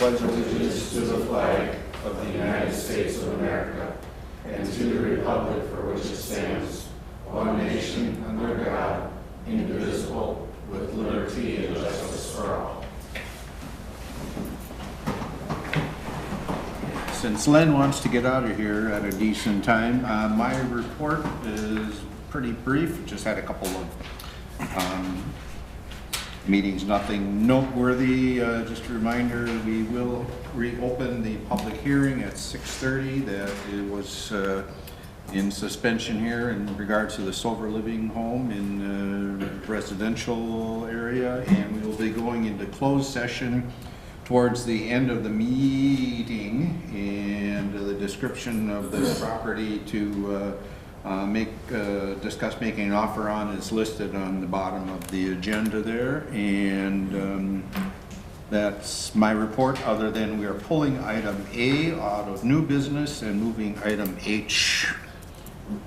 pledge allegiance to the flag of the United States of America and to the republic for which it stands, one nation under God, indivisible, with liberty and justice for all. Since Len wants to get out of here at a decent time, my report is pretty brief. Just had a couple of meetings, nothing noteworthy. Just a reminder, we will reopen the public hearing at 6:30. That it was in suspension here in regards to the Silver Living Home in the residential area, and we will be going into closed session towards the end of the meeting, and the description of the property to discuss making an offer on is listed on the bottom of the agenda there. And that's my report, other than we are pulling item A out of new business and moving item H,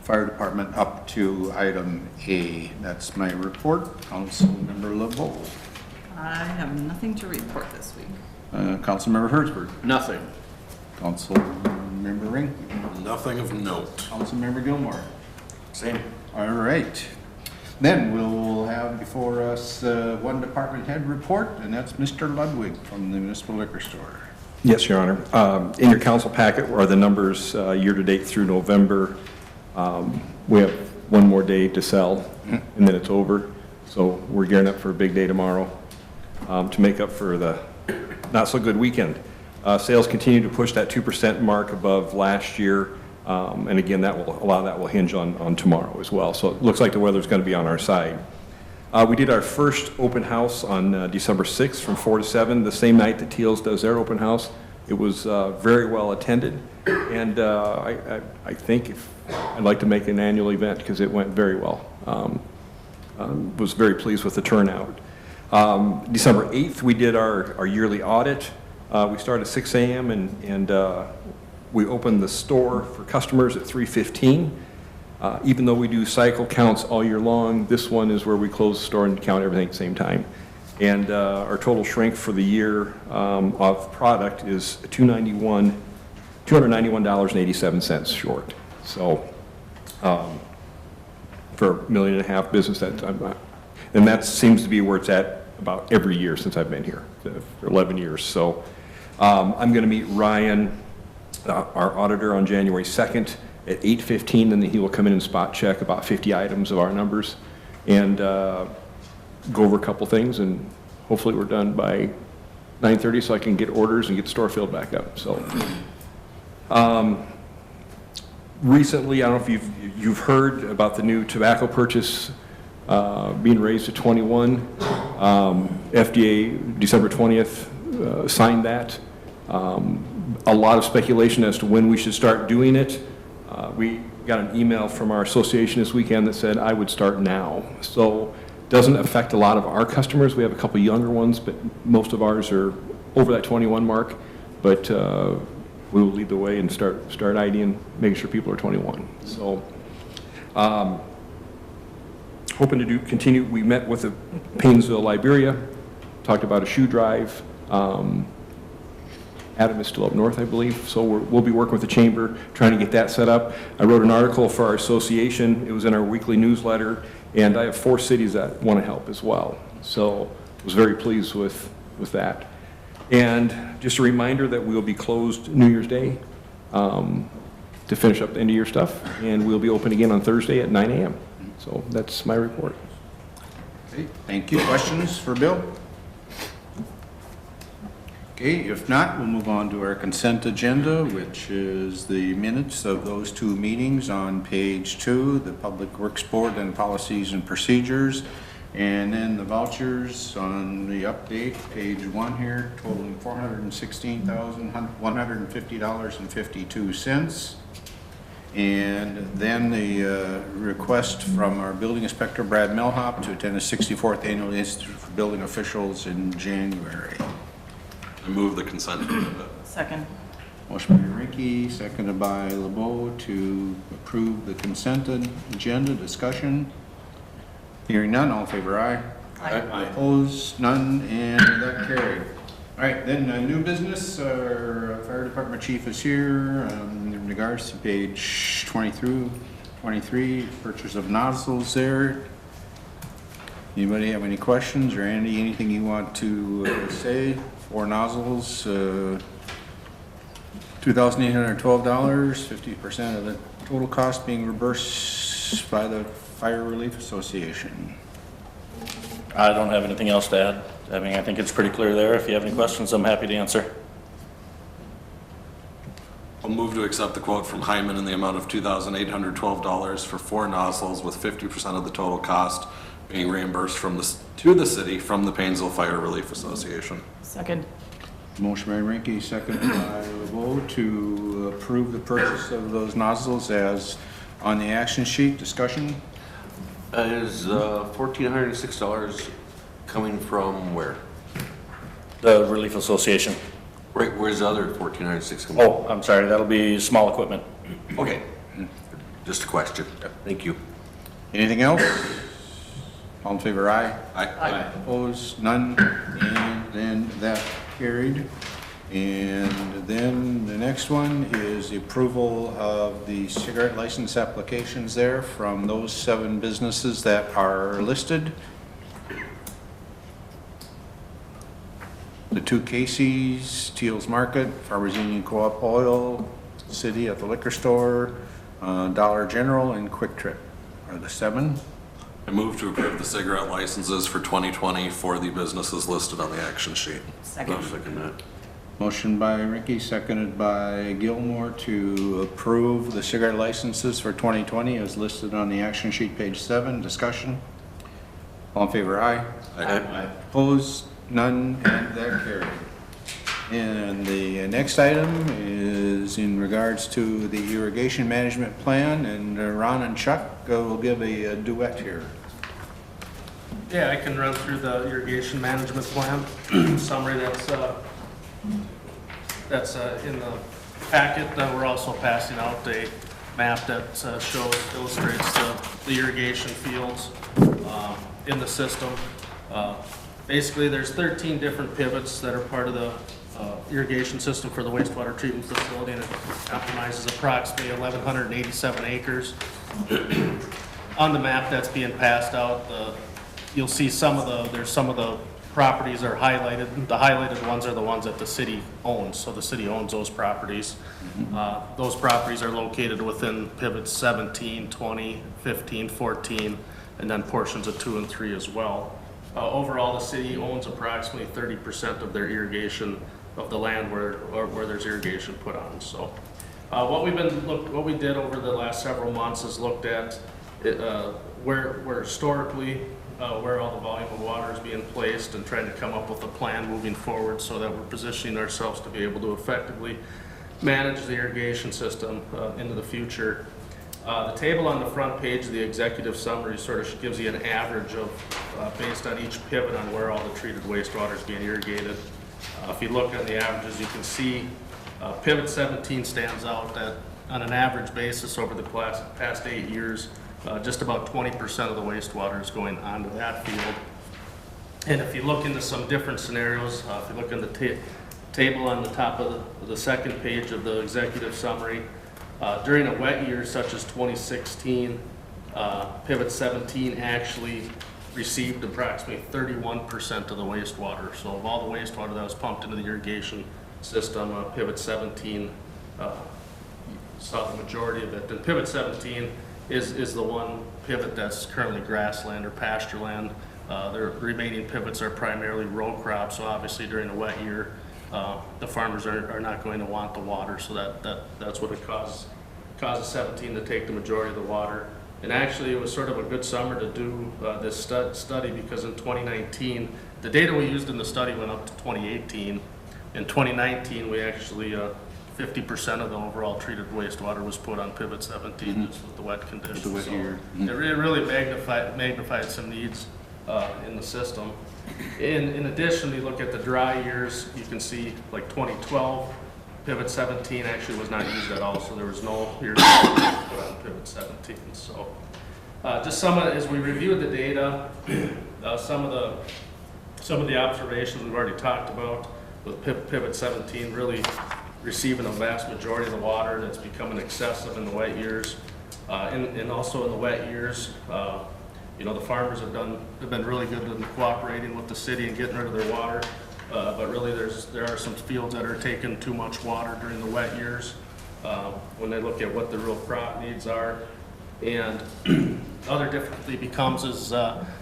fire department, up to item A. That's my report. Councilmember LeBeau. I have nothing to report this week. Councilmember Hertzberg. Nothing. Councilmember Ring. Nothing of note. Councilmember Gilmore. Same. All right. Then we'll have before us one department head report, and that's Mr. Ludwig from the Municipal Liquor Store. Yes, Your Honor. In your council packet are the numbers year-to-date through November. We have one more day to sell, and then it's over. So we're gearing up for a big day tomorrow to make up for the not-so-good weekend. Sales continue to push that 2% mark above last year, and again, a lot of that will hinge on tomorrow as well. So it looks like the weather's going to be on our side. We did our first open house on December 6th from 4 to 7, the same night that Teals does their open house. It was very well attended, and I think I'd like to make an annual event because it went very well. Was very pleased with the turnout. December 8th, we did our yearly audit. We started at 6 a.m. and we opened the store for customers at 3:15. Even though we do cycle counts all year long, this one is where we close the store and count everything at the same time. And our total shrink for the year of product is $291.87 short. So for $1.5 million business, and that seems to be where it's at about every year since I've been here, for 11 years. So I'm going to meet Ryan, our auditor, on January 2nd at 8:15, and then he will come in and spot check about 50 items of our numbers and go over a couple things, and hopefully we're done by 9:30 so I can get orders and get the store filled back up. So recently, I don't know if you've heard about the new tobacco purchase being raised to 21. FDA, December 20th, signed that. A lot of speculation as to when we should start doing it. We got an email from our association this weekend that said I would start now. So it doesn't affect a lot of our customers. We have a couple younger ones, but most of ours are over that 21 mark. But we will lead the way and start IDing, making sure people are 21. So hoping to continue. We met with the Paynesville, Liberia, talked about a shoe drive. Adam is still up north, I believe, so we'll be working with the chamber, trying to get that set up. I wrote an article for our association. It was in our weekly newsletter, and I have 4 cities that want to help as well. So I was very pleased with that. And just a reminder that we'll be closed New Year's Day to finish up the end of year stuff, and we'll be open again on Thursday at 9 a.m. So that's my report. Okay, thank you. Questions for Bill? Okay, if not, we'll move on to our consent agenda, which is the minutes of those 2 meetings on page 2, the Public Works Board and Policies and Procedures, and then the vouchers on the update, page 1 here, totaling $416,150.52. And then the request from our building inspector, Brad Melhop, to attend the 64th Annual Institute for Building Officials in January. I move the consent agenda. Second. Motion by Rinky, seconded by LeBeau to approve the consent agenda. Discussion. Hearing none, all in favor, aye. Aye. Opposed, none, and that carried. All right, then, new business, our fire department chief is here, in regards to page 20 through 23, purchase of nozzles there. Anybody have any questions, or Andy, anything you want to say? 4 nozzles, $2,812, 50% of the total cost being reimbursed by the Fire Relief Association. I don't have anything else to add. I mean, I think it's pretty clear there. If you have any questions, I'm happy to answer. I'll move to accept the quote from Hyman in the amount of $2,812 for 4 nozzles with 50% of the total cost being reimbursed to the city from the Painesville Fire Relief Association. Second. Motion by Rinky, seconded by LeBeau to approve the purchase of those nozzles as on the action sheet. Discussion? Is $1,406 coming from where? The Relief Association. Right, where's the other $1,406 coming from? Oh, I'm sorry, that'll be small equipment. Okay, just a question. Thank you. Anything else? All in favor, aye. Aye. Opposed, none, and then that carried. And then the next one is the approval of the cigarette license applications there from those 7 businesses that are listed. The 2 Casey's, Teal's Market, Farmers Union Co-op Oil, City at the Liquor Store, Dollar General, and Quick Trip are the 7. I move to approve the cigarette licenses for 2020 for the businesses listed on the action sheet. I'll Second. second that. Motion by Ricky, seconded by Gilmore to approve the cigarette licenses for 2020 as listed on the action sheet, page 7. Discussion? All in favor, aye. Aye. Opposed? None, and that carried. And the next item is in regards to the irrigation management plan, and Ron and Chuck will give a duet here. Yeah, I can run through the irrigation management plan summary that's in the packet. We're also passing out a map that illustrates the irrigation fields in the system. Basically, there's 13 different pivots that are part of the irrigation system for the wastewater treatment facility, and it compromises approximately 1,187 acres. On the map that's being passed out, you'll see there's some of the properties are highlighted. The highlighted ones are the ones that the city owns, so the city owns those properties. Those properties are located within pivots 17, 20, 15, 14, and then portions of 2 and 3 as well. Overall, the city owns approximately 30% of their irrigation of the land where there's irrigation put on. So, what we did over the last several months is looked at where historically where all the volume of water is being placed, and trying to come up with a plan moving forward so that we're positioning ourselves to be able to effectively manage the irrigation system into the future. The table on the front page of the executive summary sort of gives you an average of, based on each pivot, on where all the treated wastewater is being irrigated. If you look at the averages, you can see pivot 17 stands out that on an average basis over the past 8 years, just about 20% of the wastewater is going onto that field. And if you look into some different scenarios, if you look in the table on the top of the second page of the executive summary, during a wet year such as 2016, pivot 17 actually received approximately 31% of the wastewater. So of all the wastewater that was pumped into the irrigation system, pivot 17 saw the majority of it. And pivot 17 is the one pivot that's currently grassland or pasture land. The remaining pivots are primarily row crops, so obviously during a wet year, the farmers are not going to want the water, so that's what it causes 17 to take the majority of the water. And actually, it was sort of a good summer to do this study, because in 2019, the data we used in the study went up to 2018. In 2019, we actually 50% of the overall treated wastewater was put on pivot 17, just with the wet conditions. The wet So year. it really magnified some needs in the system. In addition, you look at the dry years, you can see like 2012, pivot 17 actually was not used at all, so there was no irrigation put on pivot 17. So just as we reviewed the data, some of the observations we've already talked about. with Pivot 17 really receiving a vast majority of the water, and it's becoming excessive in the wet years. And also in the wet years, you know, the farmers have been really good in cooperating with the city and getting rid of their water. But really there are some fields that are taking too much water during the wet years, when they look at what the real crop needs are. And other difficulty becomes is,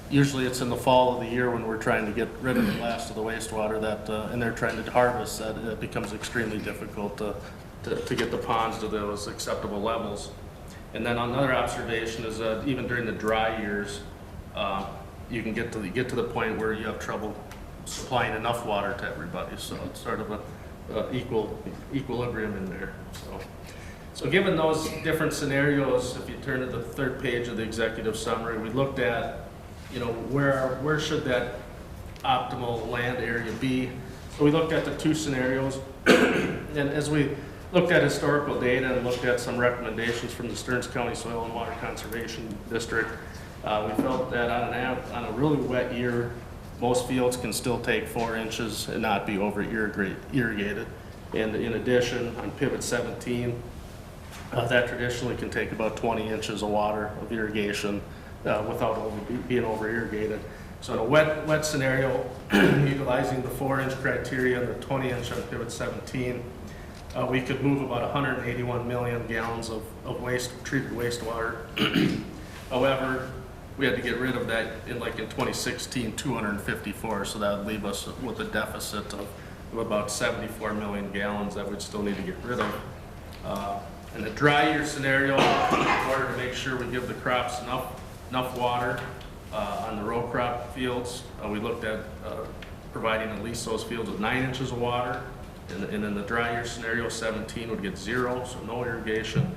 usually it's in the fall of the year when we're trying to get rid of the last of the wastewater that, and they're trying to harvest, that it becomes extremely difficult to get the ponds to those acceptable levels. And then another observation is that even during the dry years, you can get to the point where you have trouble supplying enough water to everybody. So it's sort of a equilibrium in there. So given those different scenarios, if you turn to the third page of the executive summary, we looked at, you know, where should that optimal land area be? So we looked at the two scenarios, and as we looked at historical data and looked at some recommendations from the Stearns County Soil and Water Conservation District, we felt that on a really wet year, most fields can still take 4 inches and not be over irrigated. And in addition, on Pivot 17, that traditionally can take about 20 inches of water of irrigation without being over irrigated. So in a wet scenario, utilizing the 4-inch criteria and the 20-inch on Pivot 17, we could move about 181 million gallons of treated wastewater. However, we had to get rid of that in 2016, 254, so that would leave us with a deficit of about 74 million gallons that we'd still need to get rid of. In a dry year scenario, in order to make sure we give the crops enough water on the row crop fields, we looked at providing at least those fields with 9 inches of water. And in the dry year scenario, 17 would get 0, so no irrigation.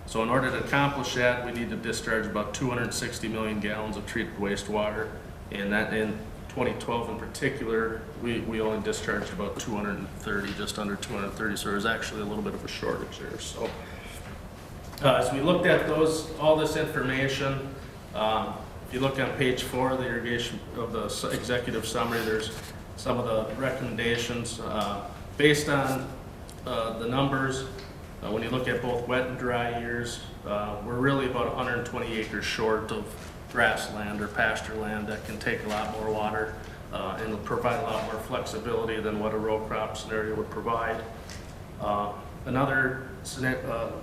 So in order to accomplish that, we need to discharge about 260 million gallons of treated wastewater. And that in 2012 in particular, we only discharged about 230, just under 230. So there's actually a little bit of a shortage there. So as we looked at all this information, if you look on page 4 of the irrigation of the executive summary, there's some of the recommendations based on the numbers. When you look at both wet and dry years, we're really about 120 acres short of grassland or pasture land that can take a lot more water and will provide a lot more flexibility than what a row crop scenario would provide. Another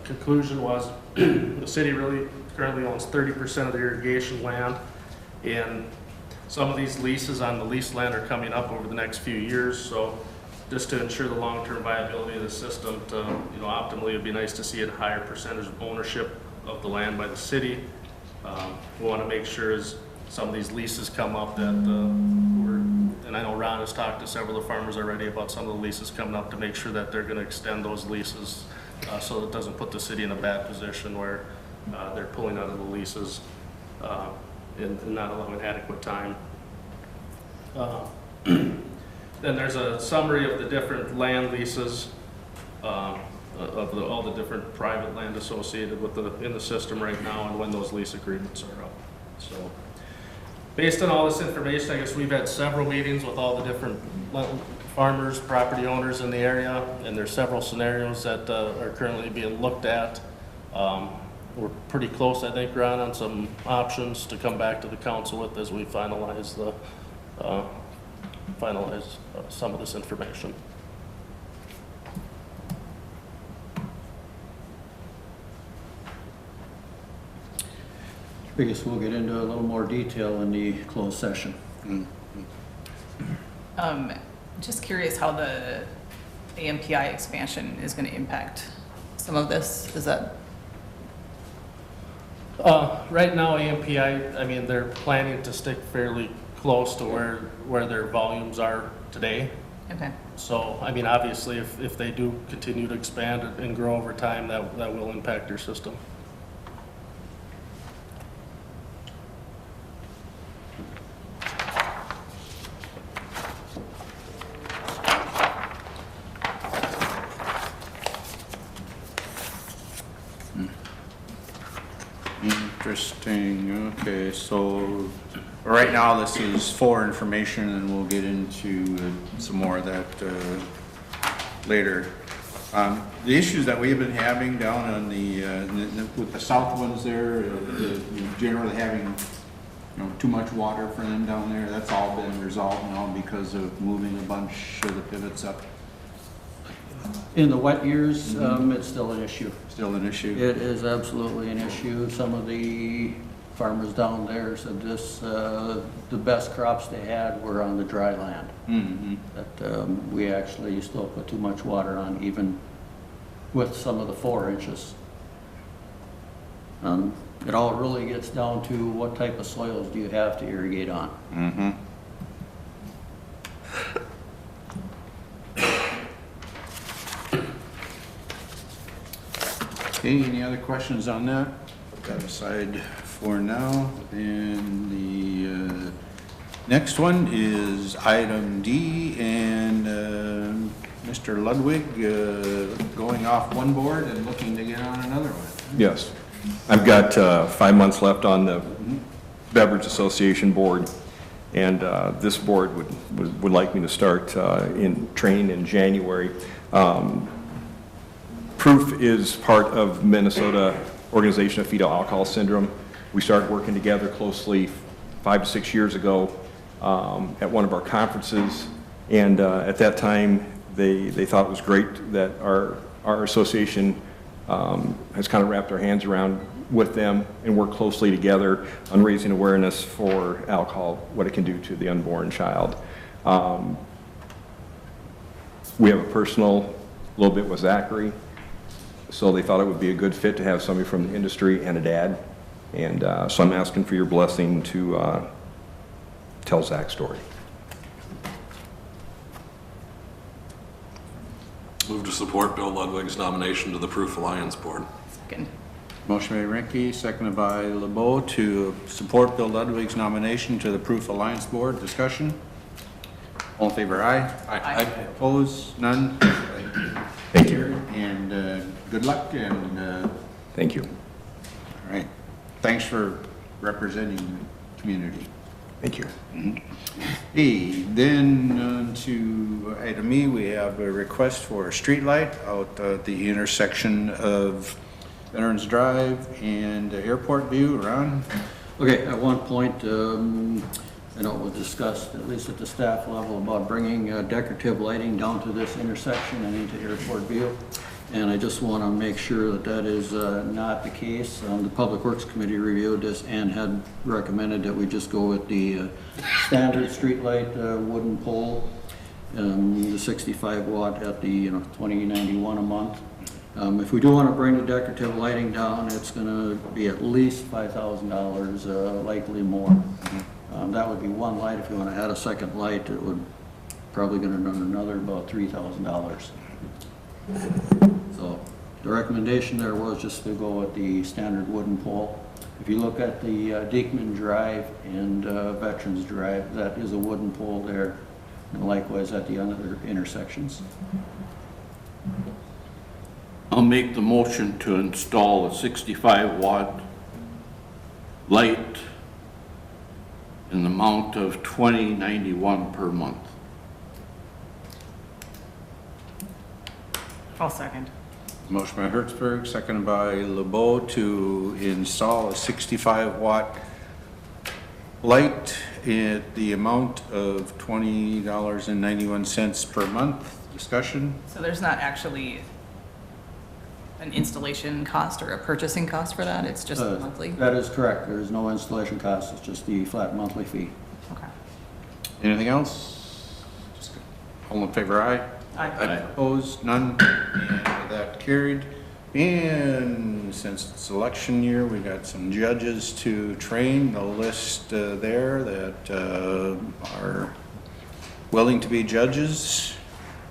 conclusion was the city really currently owns 30% of the irrigation land, and some of these leases on the leased land are coming up over the next few years. So just to ensure the long-term viability of the system, optimally, it'd be nice to see a higher percentage of ownership of the land by the city. We want to make sure as some of these leases come up that and I know Ron has talked to several of the farmers already about some of the leases coming up, to make sure that they're going to extend those leases so it doesn't put the city in a bad position where they're pulling out of the leases and not allowing adequate time. Then there's a summary of the different land leases of all the different private land associated with in the system right now and when those lease agreements are up. So based on all this information, I guess we've had several meetings with all the different farmers, property owners in the area, and there's several scenarios that are currently being looked at. We're pretty close, I think, Ron, on some options to come back to the council with as we finalize some of this information. I guess we'll get into a little more detail in the closed session. Just curious how the AMPI expansion is going to impact some of this. Is that? Right now, AMPI, I mean, they're planning to stick fairly close to where their volumes are today. Okay. So, I mean, obviously, if they do continue to expand and grow over time, that will impact their system. Interesting. Okay, so Right now, this is for information, and we'll get into some more of that later. The issues that we've been having down on with the south ones there, generally having, too much water for them down there, that's all been resolved now because of moving a bunch of the pivots up. In the wet years, it's still an issue. Still an issue? It is absolutely an issue. Some of the farmers down there said the best crops they had were on the dry land. Mm-hmm. That we actually still put too much water on, even with some of the 4 inches. It all really gets down to what type of soils do you have to irrigate on. Mm-hmm. Okay, any other questions on that? Put that aside for now. And the next one is item D, and Mr. Ludwig going off one board and looking to get on another one. Yes. I've got 5 months left on the Beverage Association Board, and this board would like me to start in training in January. Proof is part of Minnesota Organization of Fetal Alcohol Syndrome. We started working together closely 5 to 6 years ago at one of our conferences, and at that time they thought it was great that our association has kind of wrapped our hands around with them and worked closely together on raising awareness for alcohol, what it can do to the unborn child. We have a personal little bit with Zachary, so they thought it would be a good fit to have somebody from the industry and a dad. And so I'm asking for your blessing to tell Zach's story. Move to support Bill Ludwig's nomination to the Proof Alliance Board. Second. Motion by Rinke, seconded by LeBeau to support Bill Ludwig's nomination to the Proof Alliance Board. Discussion? All in favor, aye? Aye. Opposed? None? Thank you. And good luck, and Thank you. all right. Thanks for representing the community. Thank you. E, then to item E, we have a request for a street light out at the intersection of Veterans Drive and Airport View. Ron? Okay, at one point, I know it was discussed, at least at the staff level, about bringing decorative lighting down to this intersection and into Airport View. And I just want to make sure that that is not the case. The Public Works Committee reviewed this and had recommended that we just go with the standard streetlight wooden pole, the 65 watt at the $20.91 a month. If we do want to bring the decorative lighting down, it's going to be at least $5,000, likely more. That would be one light. If you want to add a second light, it would probably going to run another about $3,000. So the recommendation there was just to go with the standard wooden pole. If you look at the Diekman Drive and Veterans Drive, that is a wooden pole there, and likewise at the other intersections. I'll make the motion to install a 65 watt light in the amount of $20.91 per month. I'll second. Motion by Hertzberg, seconded by LeBeau to install a 65 watt light at the amount of $20.91 per month. Discussion? So there's not actually an installation cost or a purchasing cost for that? It's just monthly? That is correct. There is no installation cost. It's just the flat monthly fee. Okay. Anything else? All in favor, aye? Aye. Opposed? None? And that carried. And since it's election year, we got some judges to train. The list there that are willing to be judges.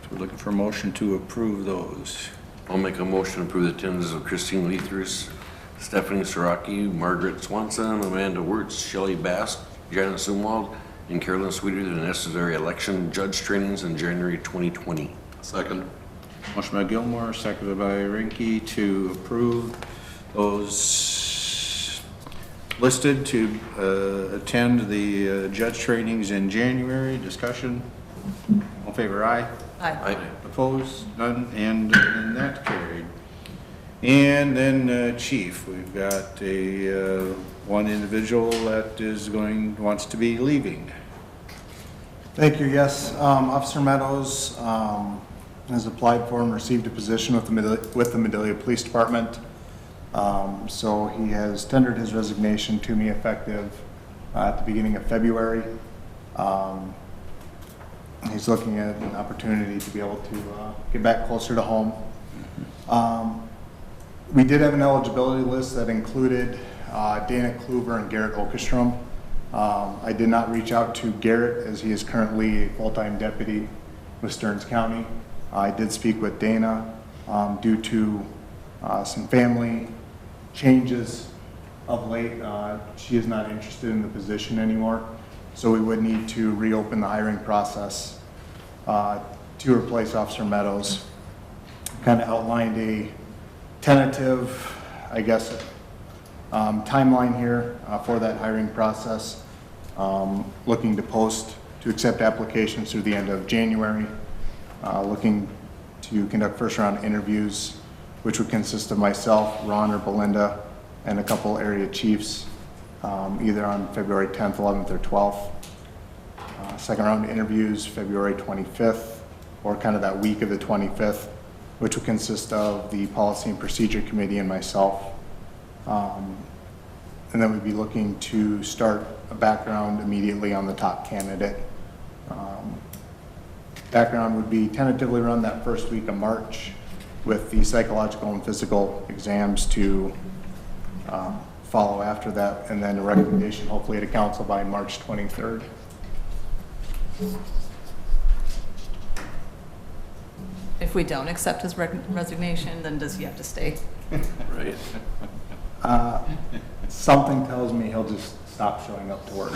So we're looking for a motion to approve those. I'll make a motion to approve the attendance of Christine Leathers, Stephanie Saraki, Margaret Swanson, Amanda Wirtz, Shelley Bass, Jana Sumwald, and Carolyn Sweeter to the necessary election judge trainings in January 2020. Second. Motion by Gilmore, seconded by Rinke to approve those listed to attend the judge trainings in January. Discussion? All in favor, aye? Aye. Opposed? None, and that carried. And then chief, we've got a one individual that wants to be leaving. Thank you. Yes, Officer Meadows has applied for and received a position with the Medalia Police Department. So he has tendered his resignation to me effective at the beginning of February. He's looking at an opportunity to be able to get back closer to home. We did have an eligibility list that included Dana Kluver and Garrett Okestrom. I did not reach out to Garrett as he is currently a full-time deputy with Stearns County. I did speak with Dana due to some family changes of late. She is not interested in the position anymore, so we would need to reopen the hiring process to replace Officer Meadows. Kind of outlined a tentative, I guess, timeline here for that hiring process. Looking to post to accept applications through the end of January. Looking to conduct first round interviews, which would consist of myself, Ron or Belinda, and a couple area chiefs, either on February 10th, 11th, or 12th. Second round interviews, February 25th, or kind of that week of the 25th, which would consist of the Policy and Procedure Committee and myself. And then we'd be looking to start a background immediately on the top candidate. Background would be tentatively run that first week of March with the psychological and physical exams to follow after that, and then a recommendation hopefully to council by March 23rd. If we don't accept his resignation, then does he have to stay? Right. Something tells me he'll just stop showing up to work.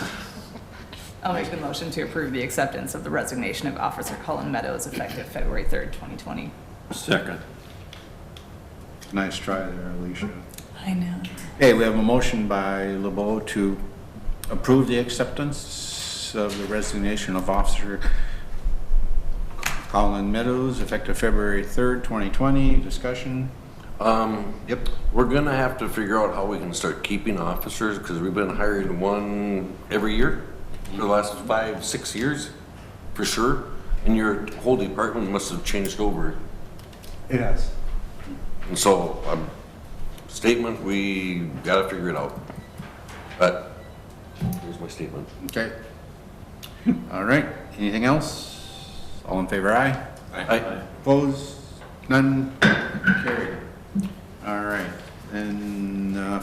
I'll make the motion to approve the acceptance of the resignation of Officer Cullen Meadows effective February 3rd, 2020. Second. Nice try there, Alicia. I know. Okay, we have a motion by LeBeau to approve the acceptance of the resignation of Officer Colin Meadows effective February 3rd, 2020. Discussion? Yep. We're gonna have to figure out how we can start keeping officers, because we've been hiring one every year for the last 5-6 years, for sure. And your whole department must have changed over. It has. And so, statement, we gotta figure it out. But, here's my statement. Okay. All right. Anything else? All in favor, aye? Aye. Opposed? None? Carried. All right. And I'll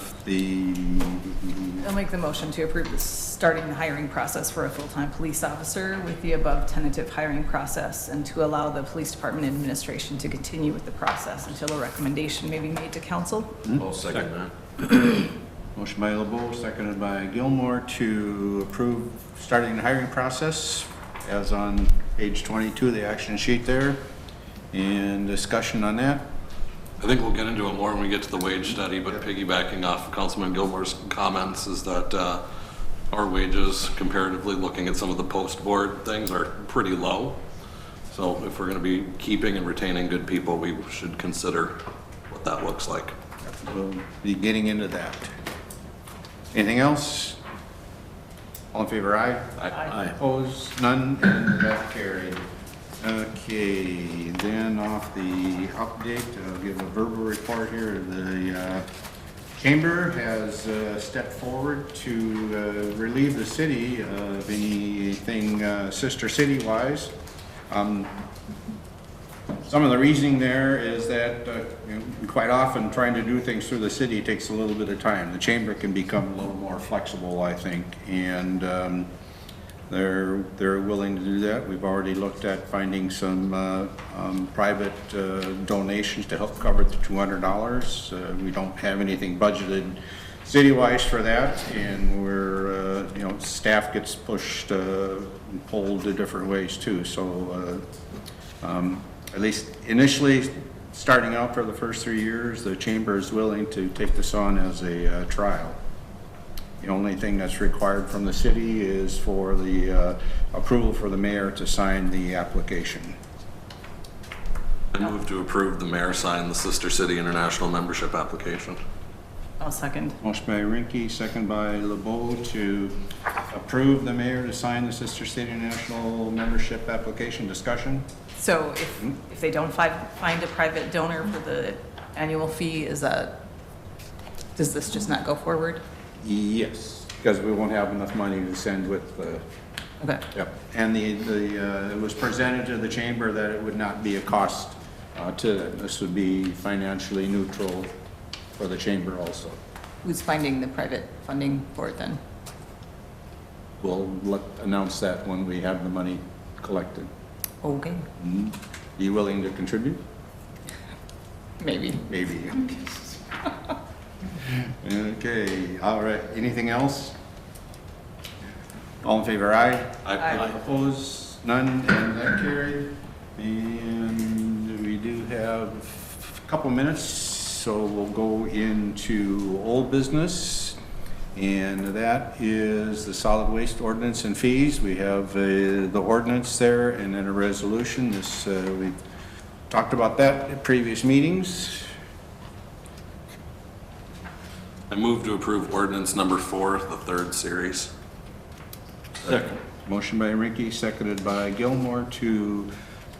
make the motion to approve starting the hiring process for a full-time police officer with the above tentative hiring process, and to allow the police department administration to continue with the process until a recommendation may be made to council. I'll second that. motion by LeBeau, seconded by Gilmore to approve starting the hiring process as on page 22 of the action sheet there. And discussion on that? I think we'll get into it more when we get to the wage study, but piggybacking off of Councilman Gilmore's comments is that our wages, comparatively looking at some of the post-board things, are pretty low. So if we're going to be keeping and retaining good people, we should consider what that looks like. We'll be getting into that. Anything else? All in favor, aye? Aye. Opposed? None? And that carried. Okay, then off the update, I'll give a verbal report here. The chamber has stepped forward to relieve the city of anything sister city-wise. Some of the reasoning there is that quite often trying to do things through the city takes a little bit of time. The chamber can become a little more flexible, I think, and they're willing to do that. We've already looked at finding some private donations to help cover the $200. We don't have anything budgeted city-wise for that, and we're staff gets pushed and pulled in different ways too. So at least initially, starting out for the first 3 years, the chamber is willing to take this on as a trial. The only thing that's required from the city is for the approval for the mayor to sign the application. I move to approve the mayor sign the Sister City International membership application. I'll second. Motion by Rinky, second by LeBeau to approve the mayor to sign the Sister City National membership application. Discussion? So if they don't find a private donor for the annual fee, does this just not go forward? Yes, because we won't have enough money to send with the, Okay. yep. And it was presented to the chamber that it would not be a cost to them. This would be financially neutral for the chamber also. Who's finding the private funding for it then? We'll announce that when we have the money collected. Okay, You willing to contribute? maybe. Maybe. Okay, all right. Anything else? All in favor, aye? Aye. Opposed? None, and that carried. And we do have a couple minutes, so we'll go into old business. And that is the solid waste ordinance and fees. We have the ordinance there and then a resolution. We've talked about that at previous meetings. I move to approve ordinance number 4, the 3rd series. Second. Motion by Rinky, seconded by Gilmore to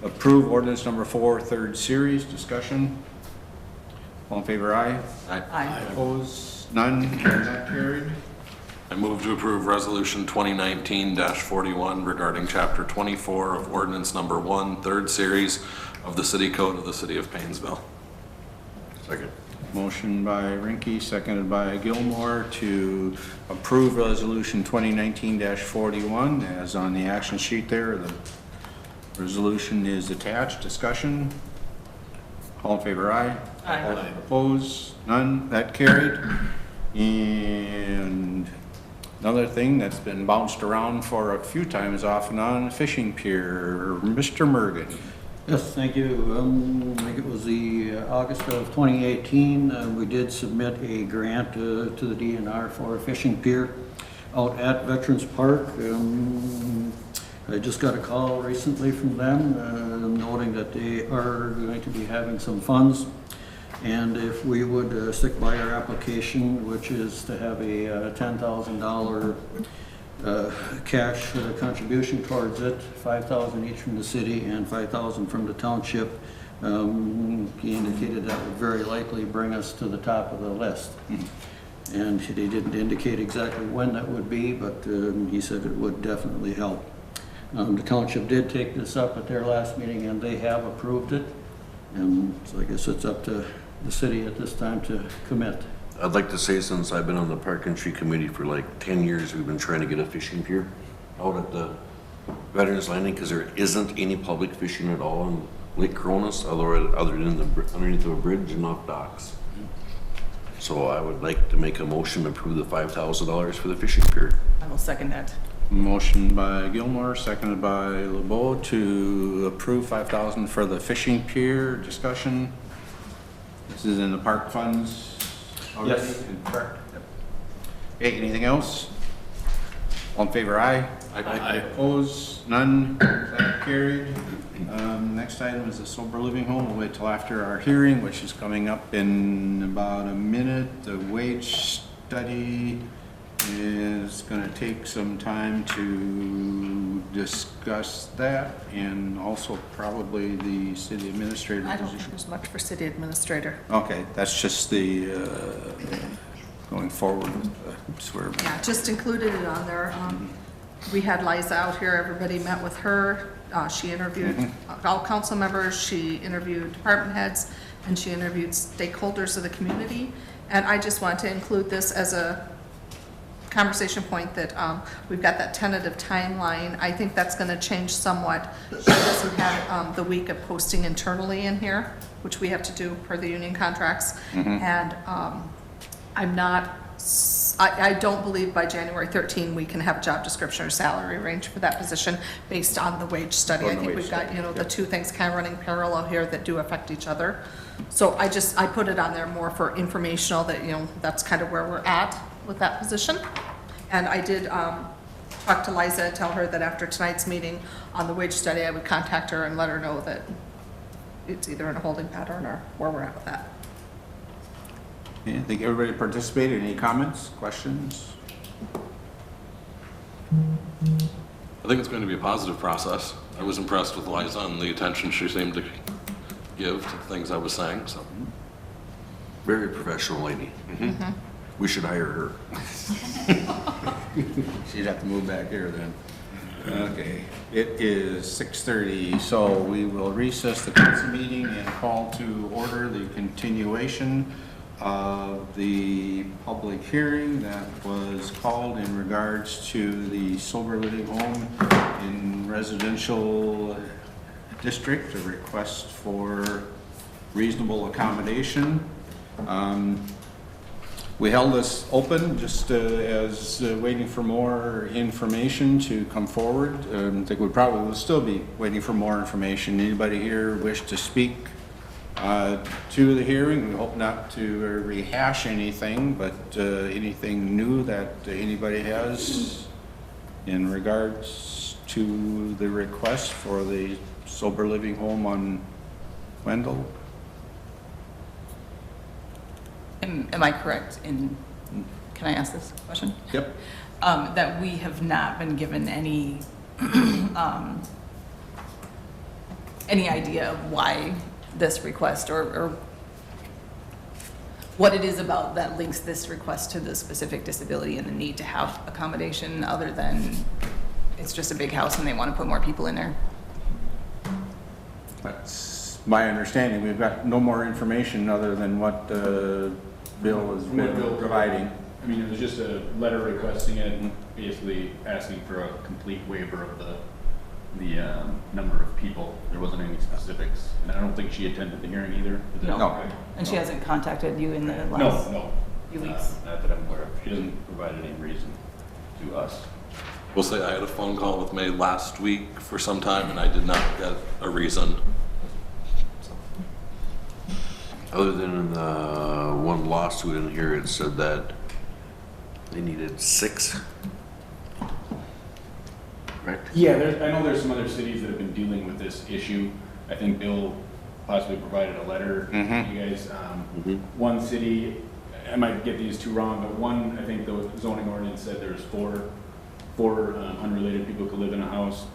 approve ordinance number 4, 3rd series. Discussion? All in favor, aye? Aye. Opposed? None, and that carried. I move to approve resolution 2019-41 regarding chapter 24 of ordinance number 1, 3rd series of the city code of the city of Painesville. Second. Motion by Rinky, seconded by Gilmore to approve resolution 2019-41 as on the action sheet there. The resolution is attached. Discussion? All in favor, aye? Aye. Opposed? None? That carried. And another thing that's been bounced around for a few times off and on, fishing pier, Mr. Mergen. Yes, thank you. I think it was the August of 2018, we did submit a grant to the DNR for a fishing pier out at Veterans Park. I just got a call recently from them noting that they are going to be having some funds. And if we would stick by our application, which is to have a $10,000 cash contribution towards it, $5,000 each from the city and $5,000 from the township. He indicated that would very likely bring us to the top of the list. And he didn't indicate exactly when that would be, but he said it would definitely help. The township did take this up at their last meeting and they have approved it. And so I guess it's up to the city at this time to commit. I'd like to say, since I've been on the Park and Tree Committee for like 10 years, we've been trying to get a fishing pier out at the Veterans Landing, because there isn't any public fishing at all in Lake Coronis, other than underneath of a bridge and off docks. So I would like to make a motion to approve the $5,000 for the fishing pier. I will second that. Motion by Gilmore, seconded by LeBeau to approve $5,000 for the fishing pier. Discussion? This is in the park funds already? Yes. Correct. Yep. Okay, anything else? All in favor, aye? Aye. Opposed? None? That carried. Next item is the sober living home. We'll wait till after our hearing, which is coming up in about a minute. The wage study is going to take some time to discuss that, and also probably the city administrator I don't think position. there's much for city administrator. Okay, that's just the, going forward with the swear. Yeah, just included it on there. We had Liza out here, everybody met with her. She interviewed all council members, she interviewed department heads, and she interviewed stakeholders of the community. And I just want to include this as a conversation point that we've got that tentative timeline. I think that's going to change somewhat. She doesn't have the week of posting internally in here, which we have to do per the union contracts. And I don't believe by January 13 we can have a job description or salary range for that position based on the wage study. On I the think wage we've got, study, the two things kind of running parallel here that do affect each other. So I put it on there more for informational that, that's kind of where we're at with that position. And I did talk to Liza, tell her that after tonight's meeting on the wage study, I would contact her and let her know that it's either in a holding pattern or where we're at with that. I think everybody participated. Any comments, questions? I think it's going to be a positive process. I was impressed with Liza and the attention she seemed to give to the things I was saying, so. Very professional lady. We should hire her. She'd have to move back here then. Okay, it is 6:30, so we will recess the council meeting and call to order the continuation of the public hearing that was called in regards to the sober living home in residential district, a request for reasonable accommodation. We held this open just as waiting for more information to come forward. I think we probably will still be waiting for more information. Anybody here wish to speak to the hearing? We hope not to rehash anything, but anything new that anybody has in regards to the request for the sober living home on Wendell? Am I correct in, can I ask this question? Yep. That we have not been given any idea of why this request or what it is about that links this request to the specific disability and the need to have accommodation, other than it's just a big house and they want to put more people in there? That's my understanding. We've got no more information other than what Bill has been providing. I mean, it was just a letter requesting it, basically asking for a complete waiver of the number of people. There wasn't any specifics, and I don't think she attended the hearing either. Is that No. correct? And she hasn't contacted you in the No, last no. few weeks? Not that I'm aware of. She doesn't provide any reason to us. We'll say I had a phone call with May last week for some time, and I did not get a reason. Other than in the one lawsuit in here, it said that they needed 6. Right? Yeah, I know there's some other cities that have been dealing with this issue. I think Bill possibly provided a letter to you guys. One city, I might get these two wrong, but one, I think the zoning ordinance said there was four unrelated people could live in a house.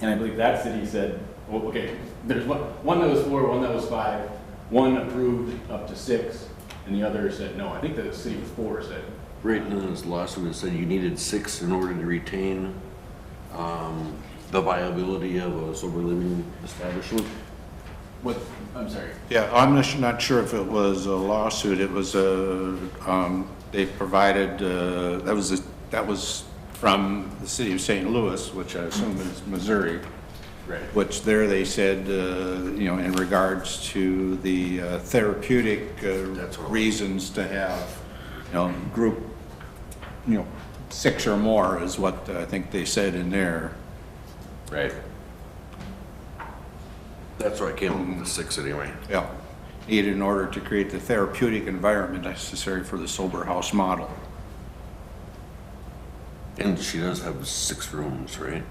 And I believe that city said, well, okay, there's one that was 4, one that was 5. One approved up to 6, and the other said no. I think the city was 4 said. Right in this lawsuit, it said you needed 6 in order to retain the viability of a sober living establishment. What, I'm sorry. Yeah, I'm not sure if it was a lawsuit. It was they provided, that was from the city of St. Louis, which I assume is Missouri. Right. Which there they said, in regards to the therapeutic reasons to have, group, 6 or more is what I think they said in there. Right. That's where I came up with the 6 anyway. Yeah, needed in order to create the therapeutic environment necessary for the sober house model. And she does have 6 rooms, right?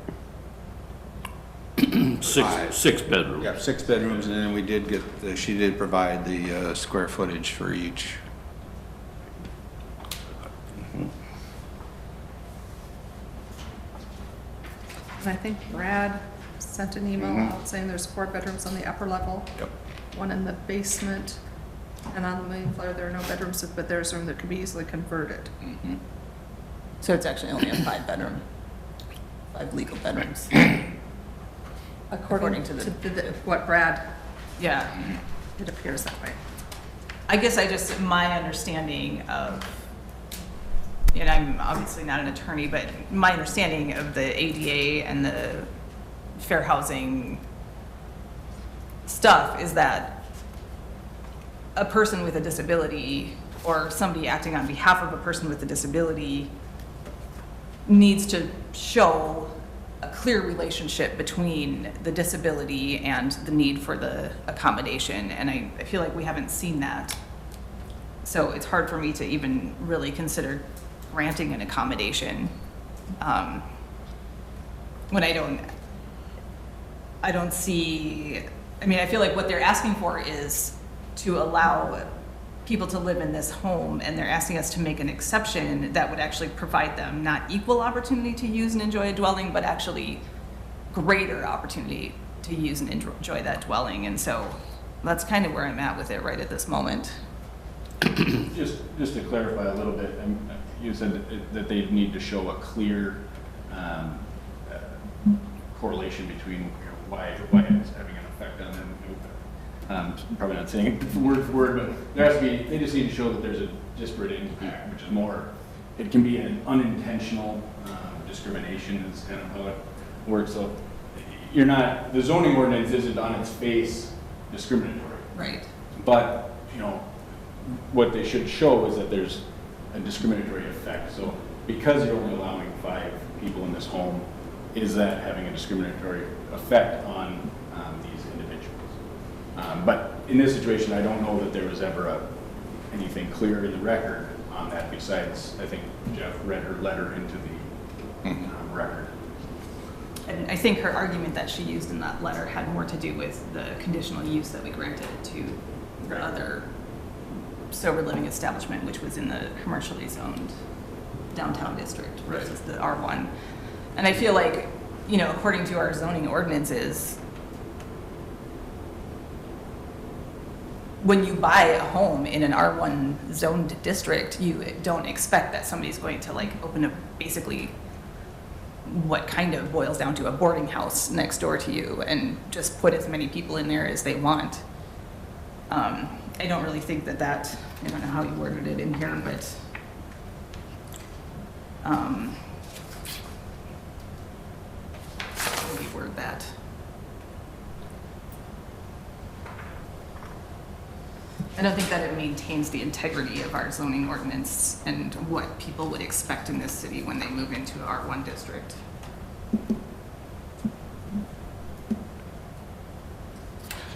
Six bedrooms. Yeah, 6 bedrooms, and then we did get, she did provide the square footage for each. And I think Brad sent an email out saying there's 4 bedrooms on the upper level. Yep. 1 in the basement, and on the main floor, there are no bedrooms, but there's room that could be easily converted. So it's actually only a 5-bedroom, 5 legal bedrooms. According to what Brad, Yeah. it appears that way. I guess my understanding of, and I'm obviously not an attorney, but my understanding of the ADA and the fair housing stuff is that a person with a disability or somebody acting on behalf of a person with a disability needs to show a clear relationship between the disability and the need for the accommodation, and I feel like we haven't seen that. So it's hard for me to even really consider granting an accommodation, when I don't see, I mean, I feel like what they're asking for is to allow people to live in this home, and they're asking us to make an exception that would actually provide them not equal opportunity to use and enjoy a dwelling, but actually greater opportunity to use and enjoy that dwelling. And so that's kind of where I'm at with it right at this moment. Just to clarify a little bit, you said that they need to show a clear correlation between why it's having an effect on them. Probably not saying it word for word, but there has to be, they just need to show that there's a disparate impact, which is more, it can be an unintentional discrimination is kind of how it works. So you're not, the zoning ordinance isn't on its face discriminatory. Right. But, what they should show is that there's a discriminatory effect. So because you're only allowing 5 people in this home, is that having a discriminatory effect on these individuals? But in this situation, I don't know that there was ever anything clear in the record on that besides, I think Jeff read her letter into the record. And I think her argument that she used in that letter had more to do with the conditional use that we granted to the other sober living establishment, which was in the commercially zoned downtown district versus the R1. And I feel like, according to our zoning ordinances, when you buy a home in an R1 zoned district, you don't expect that somebody's going to open up basically what kind of boils down to a boarding house next door to you and just put as many people in there as they want. I don't really think that I don't know how you worded it in here, but how do you word that? I don't think that it maintains the integrity of our zoning ordinance and what people would expect in this city when they move into an R1 district.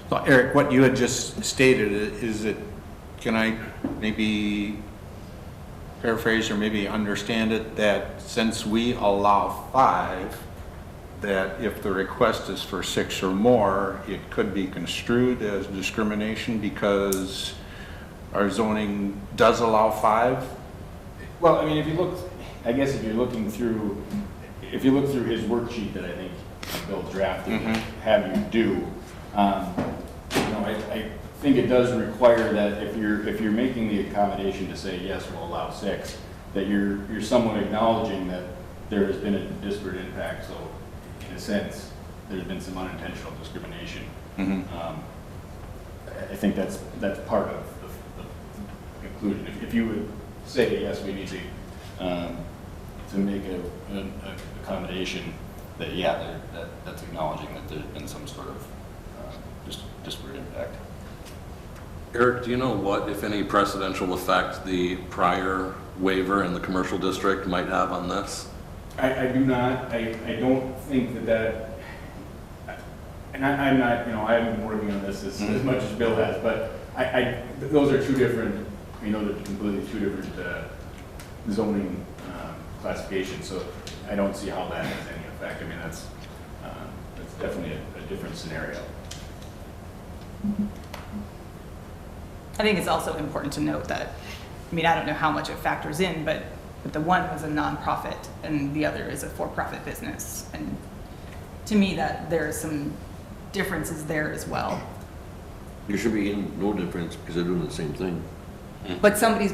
So Eric, what you had just stated, is it, can I maybe paraphrase or maybe understand it, that since we allow 5, that if the request is for 6 or more, it could be construed as discrimination because our zoning does allow 5? Well, I mean, if you look through his worksheet that I think Bill drafted, have you do, I think it does require that if you're making the accommodation to say, yes, we'll allow 6, that you're somewhat acknowledging that there has been a disparate impact. So in a sense, there's been some unintentional discrimination. I think that's part of the conclusion. If you would say, yes, we need to make an accommodation, that that's acknowledging that there's been some sort of disparate impact. Eric, do you know what, if any, precedential effect the prior waiver in the commercial district might have on this? I do not. I don't think that, and I'm not, I haven't been working on this as much as Bill has, but those are 2 different, they're completely 2 different zoning classifications, so I don't see how that has any effect. I mean, that's definitely a different scenario. I think it's also important to note that, I don't know how much it factors in, but the one was a nonprofit and the other is a for-profit business. And to me, that there are some differences there as well. There should be no difference because they're doing the same thing. But somebody's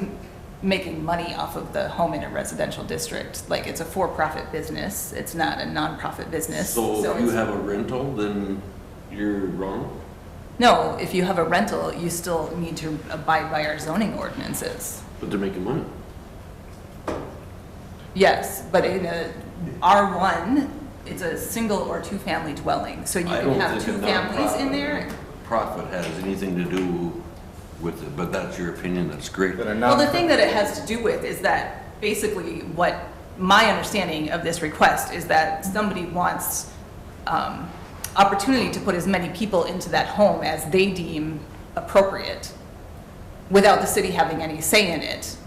making money off of the home in a residential district. It's a for-profit business. It's not a nonprofit business. So if you have a rental, then you're wrong? No, if you have a rental, you still need to abide by our zoning ordinances. But they're making money. Yes, but in a R1, it's a single or 2-family dwelling. So you can have 2 families in there. Profit has anything to do with it, but that's your opinion, that's great. Well, the thing that it has to do with is that basically what my understanding of this request is that somebody wants opportunity to put as many people into that home as they deem appropriate without the city having any say in it.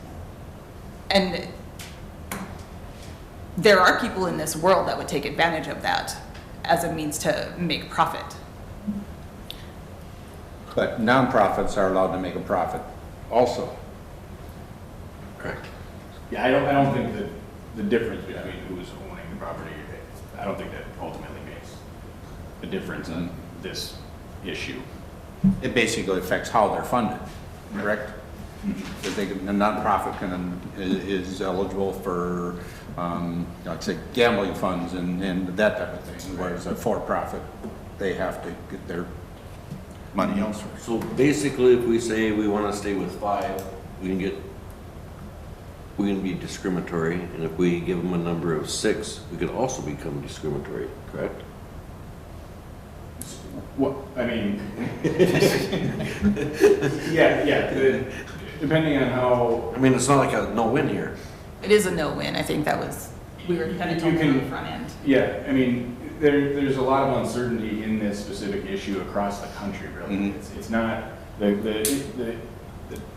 And there are people in this world that would take advantage of that as a means to make profit. But nonprofits are allowed to make a profit also. Correct. Yeah, I don't think that the difference, I mean, who's owning the property, I don't think that ultimately makes a difference on this issue. It basically affects how they're funded, correct? If they, a nonprofit is eligible for, like say, gambling funds and that type of thing, whereas a for-profit, they have to get their money elsewhere. So basically, if we say we want to stay with 5, we can be discriminatory, and if we give them a number of 6, we could also become discriminatory, correct? What, I mean, yeah, depending on how. I mean, it's not like a no-win here. It is a no-win. I think that was, we were kind of told on the front end. Yeah, I mean, there's a lot of uncertainty in this specific issue across the country, really. It's not, the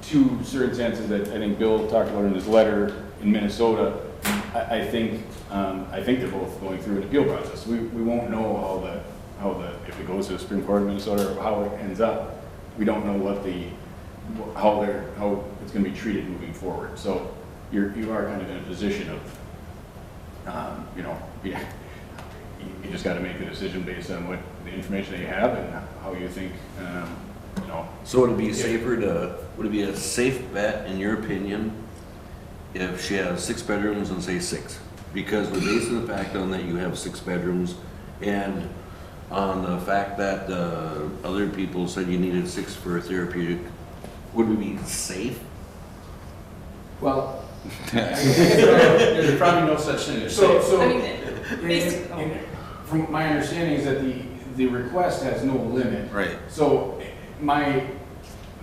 two circumstances that I think Bill talked about in his letter in Minnesota, I think they're both going through an appeal process. We won't know if it goes to the Supreme Court of Minnesota or how it ends up. We don't know how it's gonna be treated moving forward. So you are kind of in a position of, you just gotta make a decision based on what the information that you have and how you think, So would it be would it be a safe bet, in your opinion, if she has 6 bedrooms and say 6? Because we're basing the fact on that you have 6 bedrooms and on the fact that other people said you needed 6 for a therapeutic, would we be safe? well, There's probably no such thing as safe. From my understanding is that the request has no limit. Right. So my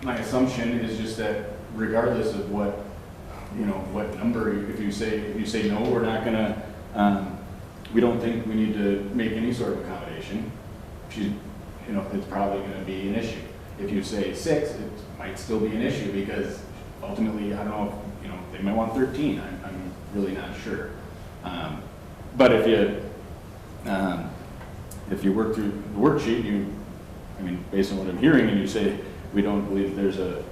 assumption is just that regardless of what number, if you say no, we're not gonna, we don't think we need to make any sort of accommodation, it's probably gonna be an issue. If you say 6, it might still be an issue because ultimately, I don't know, they might want 13, I'm really not sure. But if you work through the worksheet, based on what I'm hearing, and you say, we don't believe there's that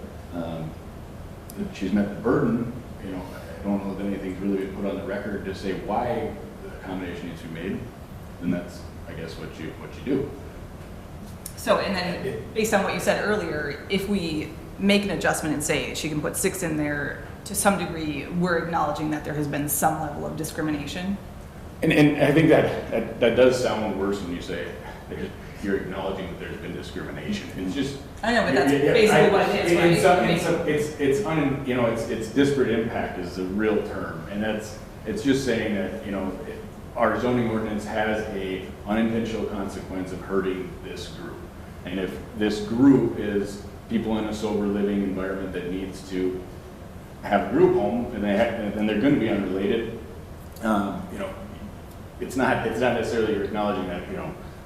she's met the burden, I don't know that anything's really been put on the record to say why the accommodation needs to be made, then that's, I guess, what you do. So, and then based on what you said earlier, if we make an adjustment and say she can put 6 in there, to some degree, we're acknowledging that there has been some level of discrimination. And I think that does sound worse when you say you're acknowledging that there's been discrimination. It's just. I know, but that's basically what it is, right? It's disparate impact is the real term, and it's just saying that our zoning ordinance has a unintentional consequence of hurting this group, and if this group is people in a sober living environment that needs to have a group home, and then they're going to be unrelated. It's not necessarily you're acknowledging that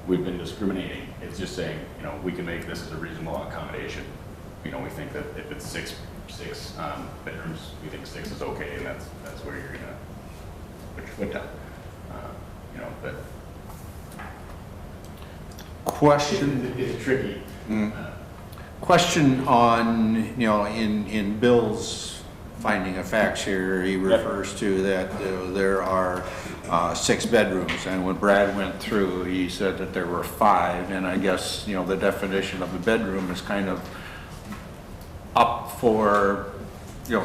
we've been discriminating. It's just saying we can make this as a reasonable accommodation. We think that if it's six bedrooms, we think 6 is okay, and that's where you're gonna put your foot down. But Question. It's tricky. Question on, in Bill's finding of facts here, he refers to that there are 6 bedrooms, and when Brad went through, he said that there were 5, and I guess, the definition of a bedroom is kind of up for,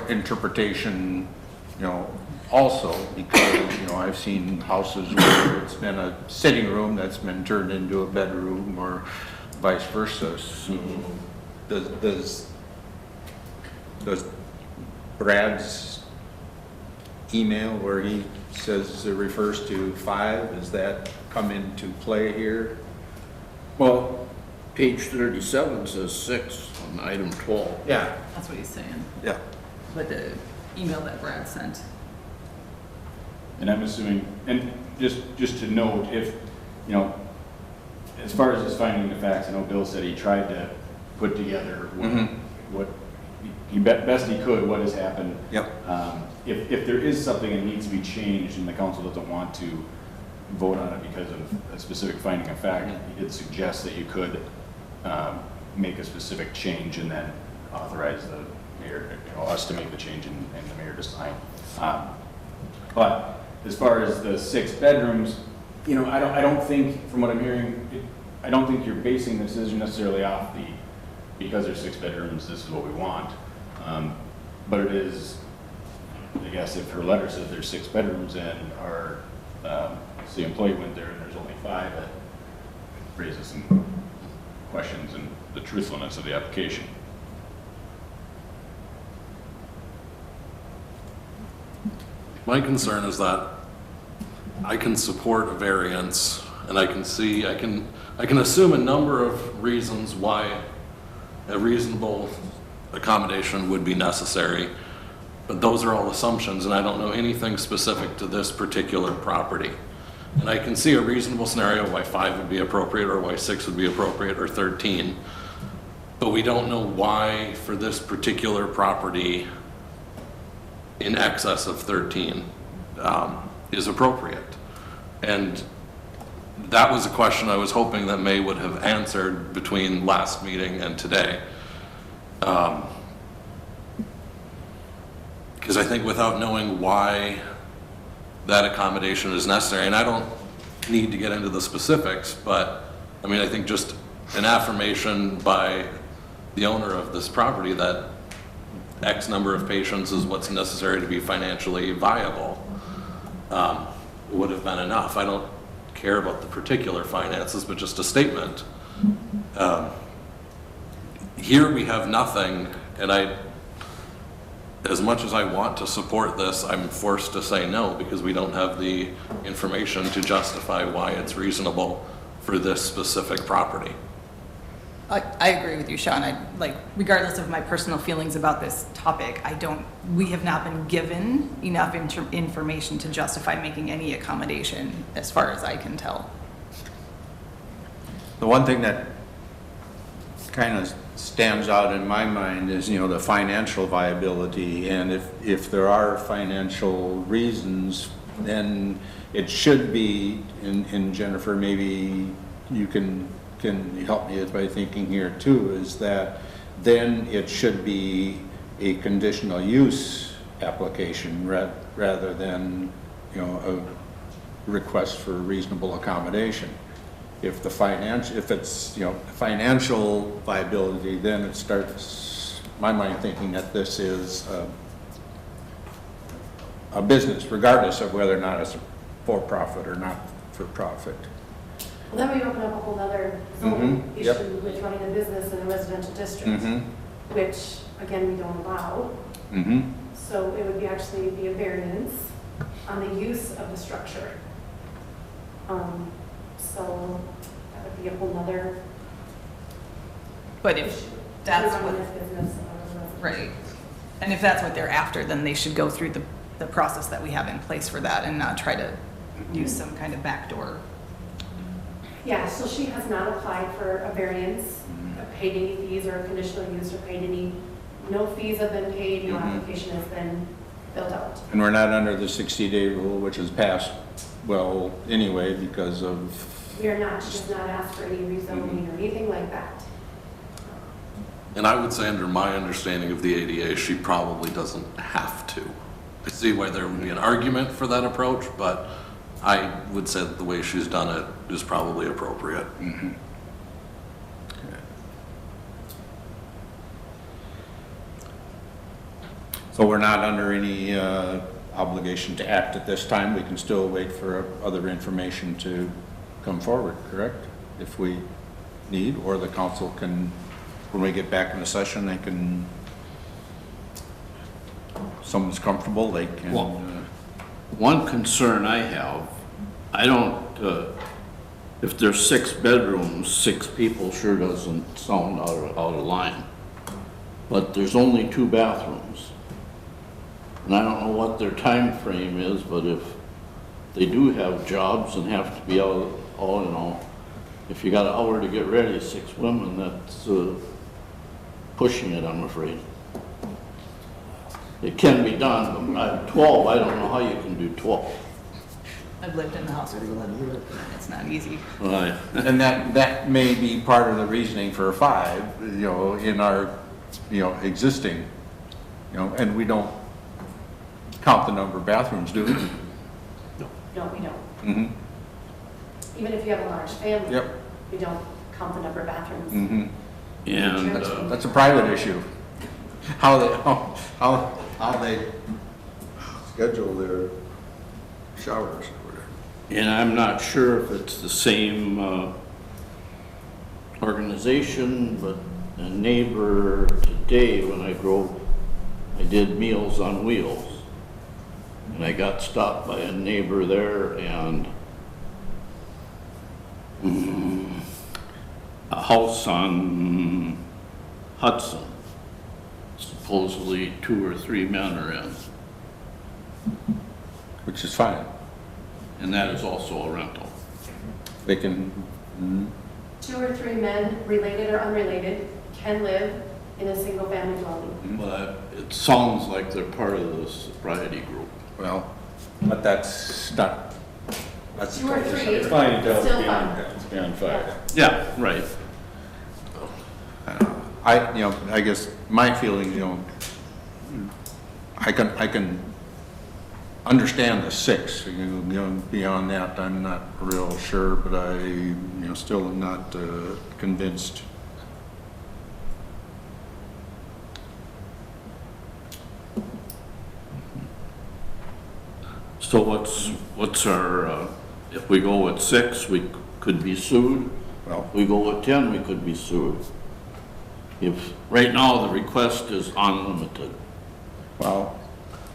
interpretation, also, because, I've seen houses where it's been a sitting room that's been turned into a bedroom, or vice versa. So does Brad's email where he says it refers to 5, does that come into play here? Well, page 37 says 6 on item 12. Yeah. That's what he's saying. Yeah. But the email that Brad sent. And I'm assuming, and just to note, if, as far as his finding the facts, I know Bill said he tried to put together what best he could what has happened. Yep. If there is something that needs to be changed and the council doesn't want to vote on it because of a specific finding of fact, he did suggest that you could make a specific change and then authorize the mayor, us to make the change and the mayor to sign. But as far as the 6 bedrooms, I don't think, from what I'm hearing, I don't think you're basing the decision necessarily off because there's 6 bedrooms, this is what we want. But it is, I guess if her letter says there's 6 bedrooms and our, the employee went there and there's only 5, that raises some questions and the truthfulness of the application. My concern is that I can support a variance, and I can assume a number of reasons why a reasonable accommodation would be necessary, but those are all assumptions, and I don't know anything specific to this particular property. And I can see a reasonable scenario why 5 would be appropriate, or why 6 would be appropriate, or 13, but we don't know why for this particular property in excess of 13 is appropriate. And that was a question I was hoping that May would have answered between last meeting and today. Because I think without knowing why that accommodation is necessary, and I don't need to get into the specifics, but I mean, I think just an affirmation by the owner of this property that X number of patients is what's necessary to be financially viable would have been enough. I don't care about the particular finances, but just a statement. Here we have nothing, and as much as I want to support this, I'm forced to say no because we don't have the information to justify why it's reasonable for this specific property. I agree with you, Sean. Regardless of my personal feelings about this topic, we have not been given enough information to justify making any accommodation, as far as I can tell. The one thing that kind of stands out in my mind is, the financial viability, and if there are financial reasons, then it should be, and Jennifer, maybe you can help me by thinking here too, is that then it should be a conditional use application rather than, a request for reasonable accommodation. If it's financial viability, then it starts my mind thinking that this is a business, regardless of whether or not it's for profit or not for profit. Well, then we open up a whole other issue with running a business in a residential district, which, again, we don't allow. So it would actually be a variance on the use of the structure. So that would be a whole other But if issue. that's Running what, this business on a residential right, and if that's what they're after, then they should go through the process that we have in place for that and not try to use some kind of backdoor. Yeah, so she has not applied for a variance, paid any fees or conditional use, or no fees have been paid, no application has been filled out. And we're not under the 60-day rule, which is passed, well, anyway, because of... We are not, she has not asked for any rezoning or anything like that. And I would say, under my understanding of the ADA, she probably doesn't have to. I see why there would be an argument for that approach, but I would say that the way she's done it is probably appropriate. So we're not under any obligation to act at this time. We can still wait for other information to come forward, correct? If we need, or the council can, when we get back in the session, they can, someone's comfortable, they can... Well, one concern I have, I don't, if there's 6 bedrooms, 6 people sure doesn't sound out of line. But there's only 2 bathrooms. And I don't know what their time frame is, but if they do have jobs and have to be out, if you got an hour to get ready, 6 women, that's pushing it, I'm afraid. it can be done, but 12, I don't know how you can do 12. I've lived in the house for 11 years, and it's not easy. Right. And that may be part of the reasoning for 5, in our, existing, and we don't count the number of bathrooms, do we? No, we don't. Mm-hmm, Even if you have a large family. Yep. We don't count the number of bathrooms. mm-hmm. And, That's a private issue. How they schedule their showers or whatever. and I'm not sure if it's the same organization, but a neighbor today, when I drove, I did Meals on Wheels. And I got stopped by a neighbor there and a house on Hudson, supposedly 2 or 3 men are in, Which is fine. and that is also a rental. They can, 2 or 3 men, related or unrelated, can live in a single-family dwelling. But it sounds like they're part of the sobriety group. well, but that's not, that's. 2 or 3, It's fine until it's still beyond, fine. it's beyond 5. Yeah, right. I guess my feeling, I can understand the 6, beyond that, I'm not real sure, but I, still am not convinced. So what's our, if we go with 6, we could be sued? Well, If we go with 10, we could be sued. If, right now, the request is unlimited. well,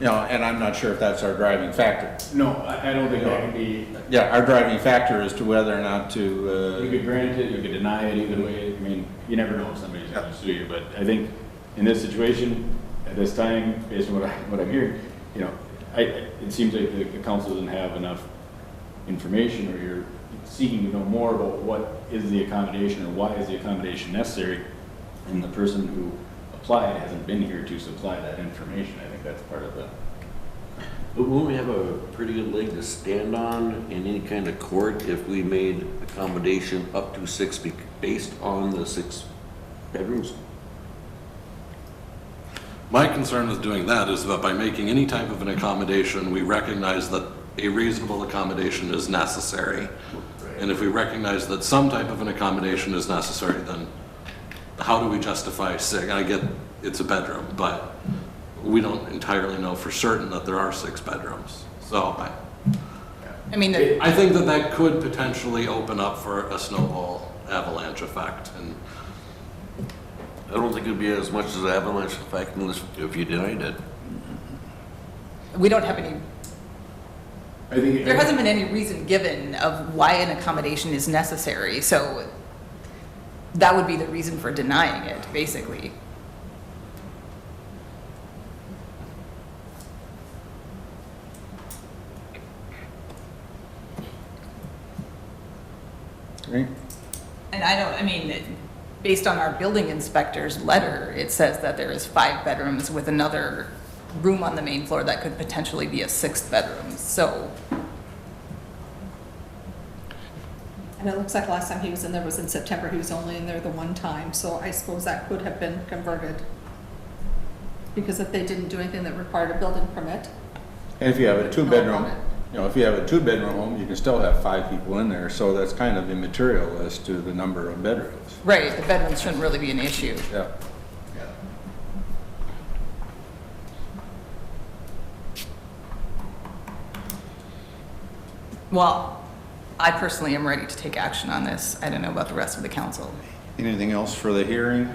and I'm not sure if that's our driving factor. No, I don't think that can be, Yeah, our driving factor as to whether or not you to, could grant it, you could deny it either way. I mean, you never know if somebody's gonna sue you, but I think in this situation, at this time, based on what I'm hearing, it seems like the council doesn't have enough information, or you're seeking to know more about what is the accommodation or why is the accommodation necessary, and the person who applied hasn't been here to supply that information. I think that's part of the. But won't we have a pretty good leg to stand on in any kind of court if we made accommodation up to 6 based on the 6 bedrooms? My concern with doing that is that by making any type of an accommodation, we recognize that a reasonable accommodation is necessary. And if we recognize that some type of an accommodation is necessary, then how do we justify 6? I get it's a bedroom, but we don't entirely know for certain that there are 6 bedrooms. So I mean, I think that could potentially open up for a snowball avalanche effect. And I don't think it'd be as much as an avalanche effect unless if you denied it. we don't have any, I think. there hasn't been any reason given of why an accommodation is necessary, so that would be the reason for denying it, basically. right? And I mean, based on our building inspector's letter, it says that there is 5 bedrooms with another room on the main floor that could potentially be a 6th bedroom, so. And it looks like last time he was in there was in September. He was only in there the one time, so I suppose that could have been converted. Because if they didn't do anything that required a building permit. And if you have a 2-bedroom, No, if you have a 2-bedroom home, you can still have 5 people in there, so that's kind of immaterial as to the number of bedrooms. Right, the bedrooms shouldn't really be an issue. Yeah. Well, I personally am ready to take action on this. I don't know about the rest of the council. Anything else for the hearing?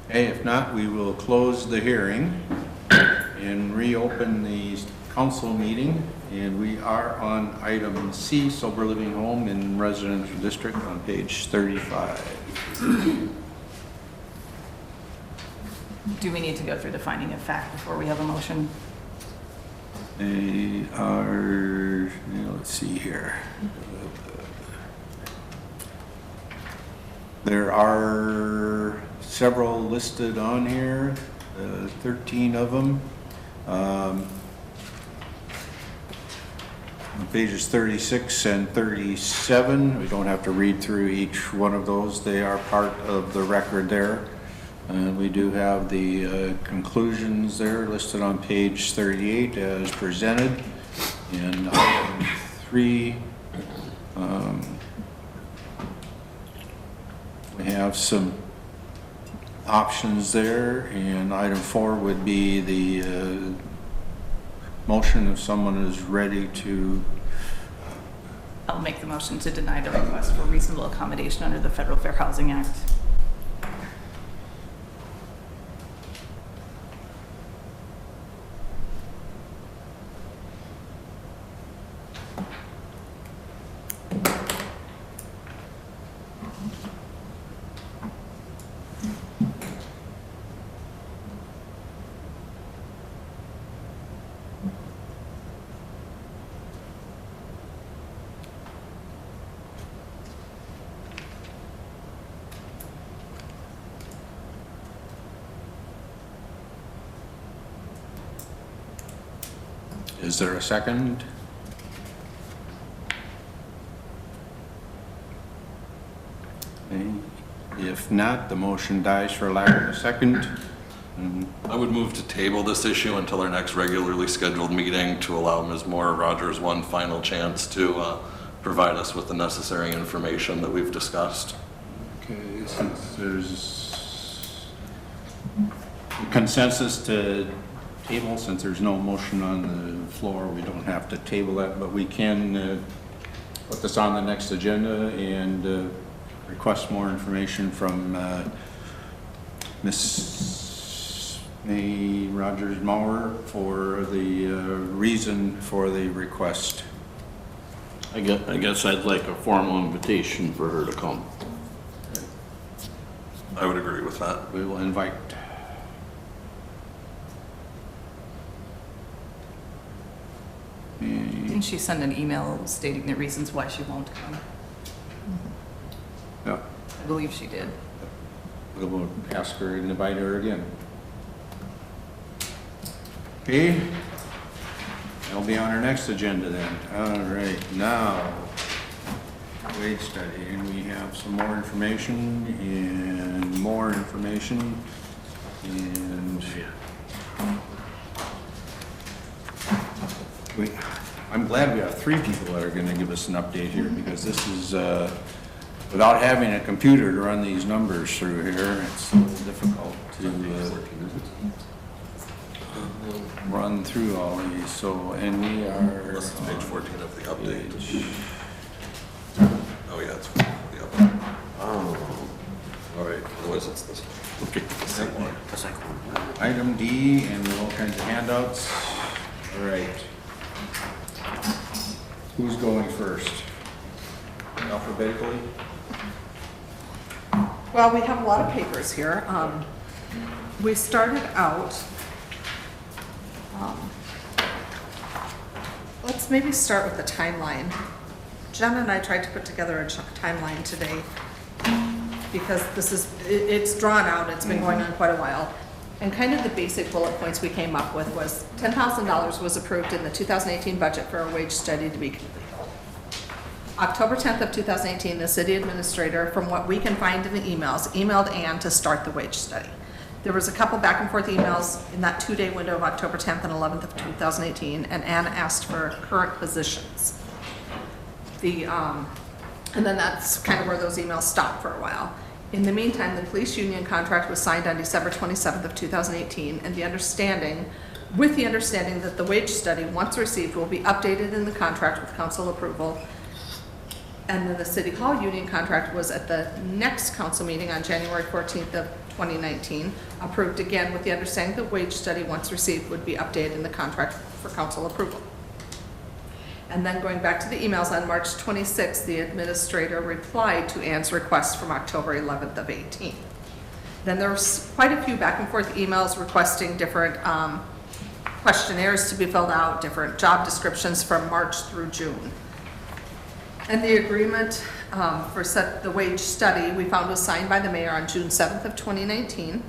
Okay, if not, we will close the hearing and reopen the council meeting. And we are on item C, sober living home in residential district on page 35. Do we need to go through the finding of fact before we have a motion? They are, let's see here. There are several listed on here, 13 of them. On pages 36 and 37, we don't have to read through each one of those. They are part of the record there. And we do have the conclusions there listed on page 38 as presented. In item 3, we have some options there, and item 4 would be the motion if someone is ready to. I'll make the motion to deny the request for reasonable accommodation under the Federal Fair Housing Act. Is there a second? Okay. If not, the motion dies for lack of a second. I would move to table this issue until our next regularly scheduled meeting to allow Ms. Moore Rogers one final chance to provide us with the necessary information that we've discussed. Okay, since there's consensus to table, since there's no motion on the floor, we don't have to table that, but we can put this on the next agenda and request more information from Ms. May Rogers Maurer for the reason for the request. I guess I'd like a formal invitation for her to come. I would agree with that. We will invite. Didn't she send an email stating the reasons why she won't come? Yeah, I believe she did. we will ask her and invite her again. Okay, that'll be on our next agenda then. All right, now, wage study, and we have some more information and more information, and I'm glad we have 3 people that are gonna give us an update here, because this is, without having a computer to run these numbers through here, it's a little difficult to run through all these, so, and we are. This is page 14 of the update. Page- Oh, yeah, it's the update. Oh. All right, otherwise it's this. Okay. The same one. Item D, and all kinds of handouts. All right. Who's going first? Alphabetically? Well, we have a lot of papers here. We started out, let's maybe start with the timeline. Jen and I tried to put together a timeline today because it's drawn out, it's been going on quite a while. And kind of the basic bullet points we came up with was $10,000 was approved in the 2018 budget for a wage study to be completed. October 10th of 2018, the city administrator, from what we can find in the emails, emailed Ann to start the wage study. There was a couple back and forth emails in that 2-day window of October 10th and 11th of 2018, and Ann asked for current positions. And then that's kind of where those emails stopped for a while. In the meantime, the police union contract was signed on December 27th of 2018, and with the understanding that the wage study, once received, will be updated in the contract with council approval. And then the City Hall union contract was at the next council meeting on January 14th of 2019, approved again with the understanding that wage study, once received, would be updated in the contract for council approval. And then going back to the emails, on March 26th, the administrator replied to Ann's request from October 11th of 18. Then there was quite a few back and forth emails requesting different questionnaires to be filled out, different job descriptions from March through June. And the agreement for the wage study, we found was signed by the mayor on June 7th of 2019.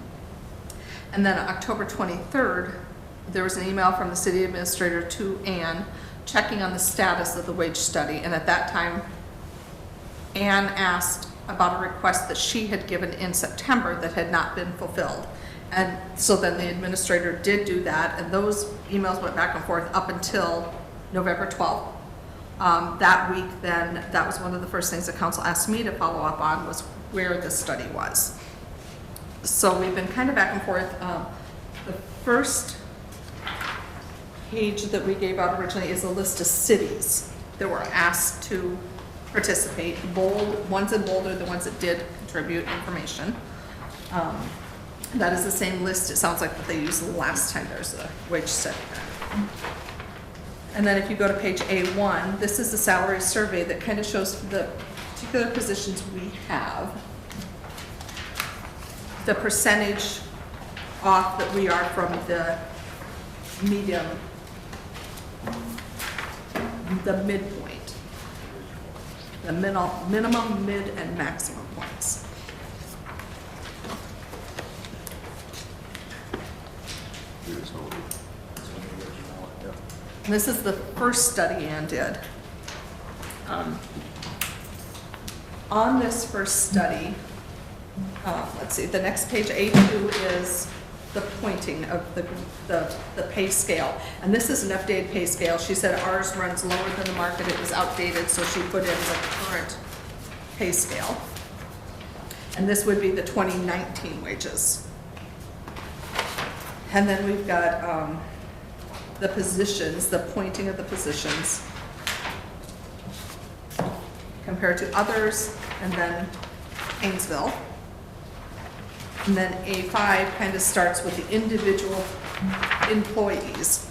And then on October 23rd, there was an email from the city administrator to Ann checking on the status of the wage study. And at that time, Ann asked about a request that she had given in September that had not been fulfilled. And so then the administrator did do that, and those emails went back and forth up until November 12th. That week then, that was one of the first things the council asked me to follow up on, was where the study was. So we've been kind of back and forth. The first page that we gave out originally is a list of cities that were asked to participate. Bold, ones in bold are the ones that did contribute information. That is the same list, it sounds like, that they used the last time there's a wage study. And then if you go to page A1, this is the salary survey that kind of shows the particular positions we have, the percentage off that we are from the medium, the midpoint, the minimum, mid, and maximum points. And this is the first study Ann did. On this first study, let's see, the next page, A2, is the pointing of the pay scale. And this is an updated pay scale. She said ours runs lower than the market. It was outdated, so she put in the current pay scale. And this would be the 2019 wages. And then we've got the positions, the pointing of the positions compared to others, and then Haynesville. And then A5 kind of starts with the individual employees.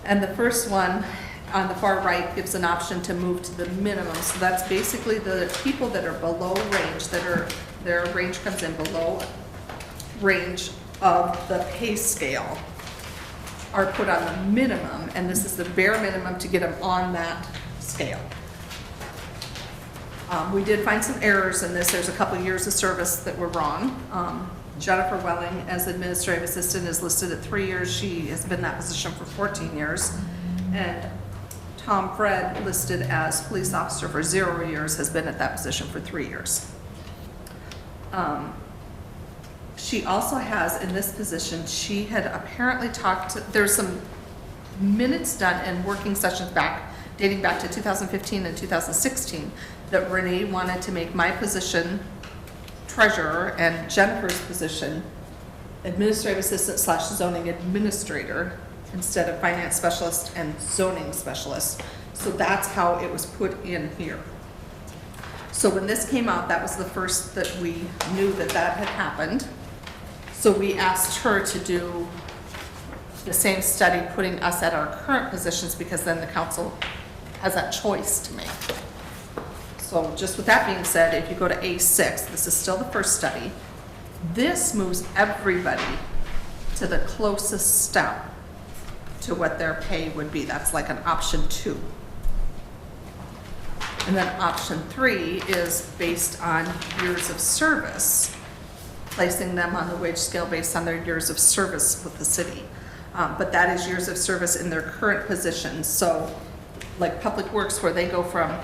And the first one on the far right gives an option to move to the minimum. So that's basically the people that are below range, their range comes in below range of the pay scale, are put on the minimum, and this is the bare minimum to get them on that scale. We did find some errors in this. There's a couple years of service that were wrong. Jennifer Welling as administrative assistant is listed at 3 years. She has been in that position for 14 years. And Tom Fred, listed as police officer for 0 years, has been at that position for 3 years. She also has, in this position, she had apparently there's some minutes done in working sessions dating back to 2015 and 2016, that Renee wanted to make my position treasurer and Jennifer's position administrative assistant / zoning administrator instead of finance specialist and zoning specialist. So that's how it was put in here. So when this came out, that was the first that we knew that had happened. So we asked her to do the same study, putting us at our current positions, because then the council has that choice to make. So just with that being said, if you go to A6, this is still the first study. This moves everybody to the closest step to what their pay would be. That's like an option 2. And then option 3 is based on years of service, placing them on the wage scale based on their years of service with the city. But that is years of service in their current positions. So like Public Works, where they go from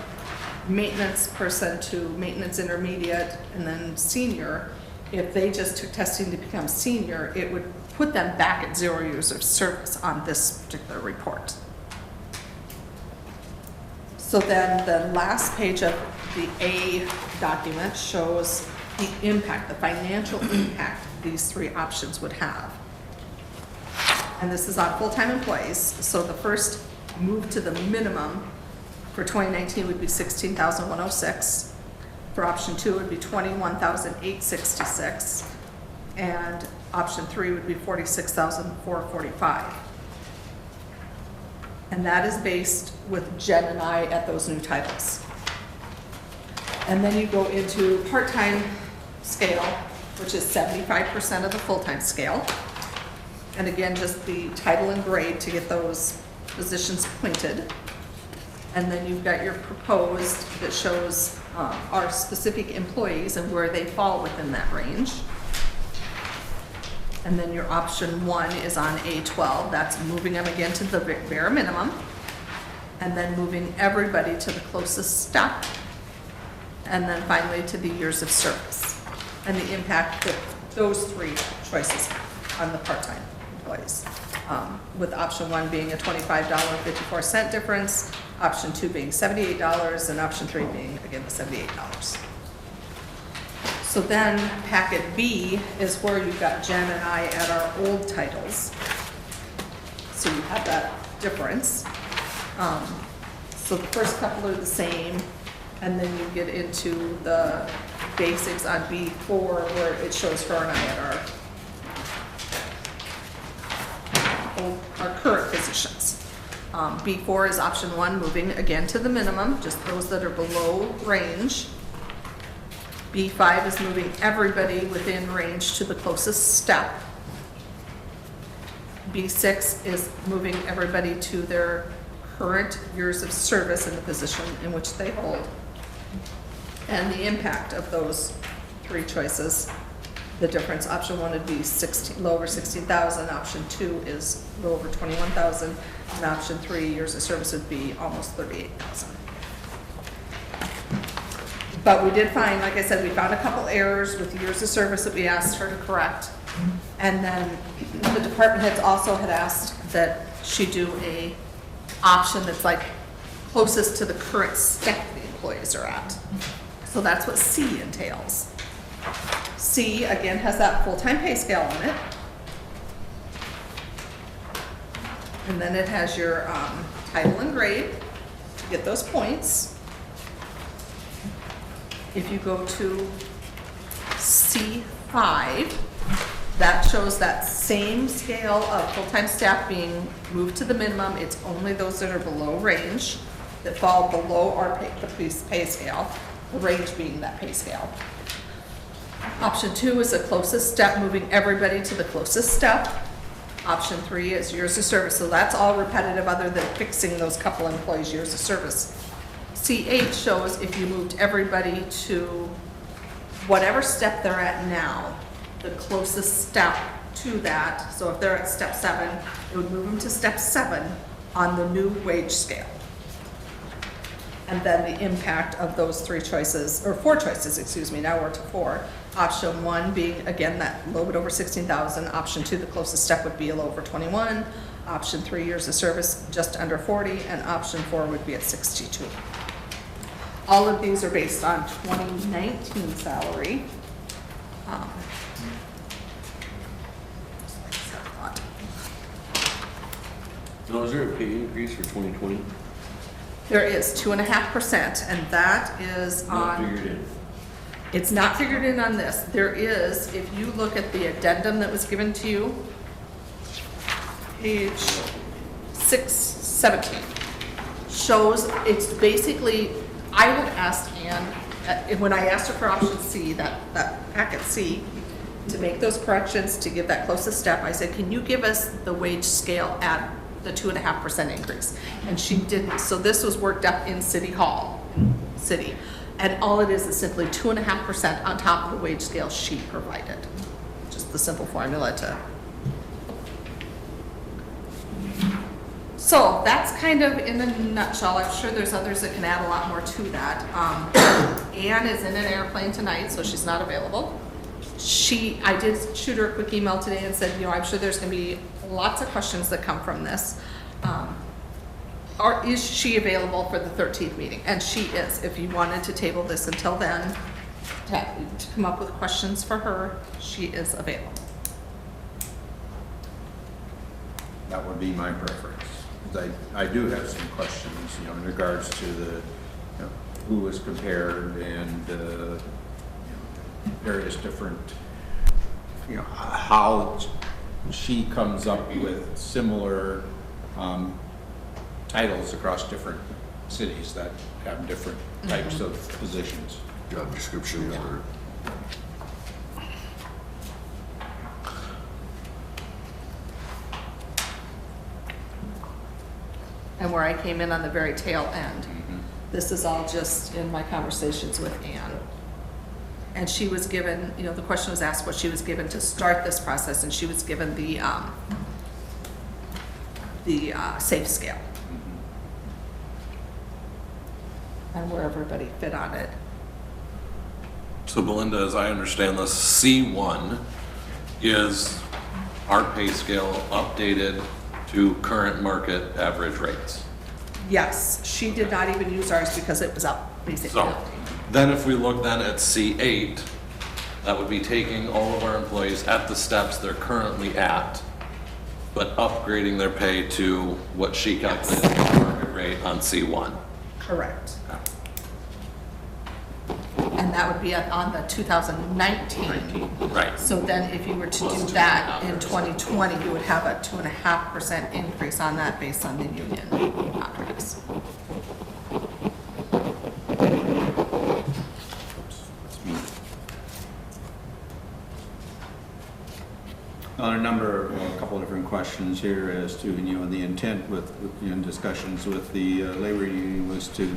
maintenance person to maintenance intermediate and then senior, if they just took testing to become senior, it would put them back at 0 years of service on this particular report. So then the last page of the A document shows the impact, the financial impact these 3 options would have. And this is on full-time employees. So the first move to the minimum for 2019 would be $16,106. For option 2 would be $21,866. And option 3 would be $46,445. And that is based with Jen and I at those new titles. And then you go into part-time scale, which is 75% of the full-time scale. And again, just the title and grade to get those positions pointed. And then you've got your proposed that shows our specific employees and where they fall within that range. And then your option 1 is on A12, that's moving them again to the bare minimum. And then moving everybody to the closest step. And then finally to the years of service. And the impact that those 3 choices have on the part-time employees. With option 1 being a $25.54 difference, option 2 being $78, and option 3 being, again, the $78. So then packet B is where you've got Jen and I at our old titles. So you have that difference. So the first couple are the same, and then you get into the basics on B4 where it shows her and I at our current positions. B4 is option 1, moving again to the minimum, just those that are below range. B5 is moving everybody within range to the closest step. B6 is moving everybody to their current years of service in the position in which they hold. And the impact of those 3 choices, the difference, option 1 would be low over 16,000, option 2 is low over 21,000, and option 3, years of service, would be almost 38,000. But we did find, like I said, we found a couple errors with years of service that we asked her to correct. And then the department heads also had asked that she do a option that's like closest to the current step the employees are at. So that's what C entails. C, again, has that full-time pay scale on it. And then it has your title and grade to get those points. If you go to C5, that shows that same scale of full-time staff being moved to the minimum. It's only those that are below range that fall below our pay scale, the range being that pay scale. Option 2 is the closest step, moving everybody to the closest step. Option 3 is years of service, so that's all repetitive other than fixing those couple employees' years of service. C8 shows if you moved everybody to whatever step they're at now, the closest step to that. So if they're at step 7, it would move them to step 7 on the new wage scale. And then the impact of those 3 choices, or 4 choices, excuse me, now we're to 4. Option 1 being, again, that little bit over 16,000. Option 2, the closest step would be a little over 21. Option 3, years of service, just under 40. And option 4 would be at 62. All of these are based on 2019 salary. Now, is there a pay increase for 2020? There is 2.5%, and that is Not on. figured in. It's not figured in on this. There is, if you look at the addendum that was given to you, page 617, shows it's basically, I had asked Ann, when I asked her for option C, that packet C, to make those corrections, to give that closest step, I said, can you give us the wage scale at the 2.5% increase? And she didn't. So this was worked up in City Hall, City. And all it is simply 2.5% on top of the wage scale she provided. Just the simple formula to. So that's kind of in a nutshell. I'm sure there's others that can add a lot more to that. Ann is in an airplane tonight, so she's not available. I did shoot her a quick email today and said, I'm sure there's going to be lots of questions that come from this. Is she available for the 13th meeting? And she is. If you wanted to table this until then, to come up with questions for her, she is available. That would be my preference. I do have some questions, in regards to the, who was compared and, various different, how she comes up with similar titles across different cities that have different types of positions. Job descriptions or. and where I came in on the very tail end. This is all just in my conversations with Ann. And she was given, you know, the question was asked what she was given to start this process, and she was given the safe scale. And where everybody fit on it. So Belinda, as I understand this, C1 is our pay scale updated to current market average rates. Yes, she did not even use ours because it was up, basically. So then if we look then at C8, that would be taking all of our employees at the steps they're currently at, but upgrading their pay to what she calculated as the market rate on C1. Correct. And that would be on the 2019. Right. So then if you were to do that in 2020, you would have a 2.5% increase on that based on the union contracts. A couple of different questions here as to, you know, the intent with you know, discussions with the labor union was to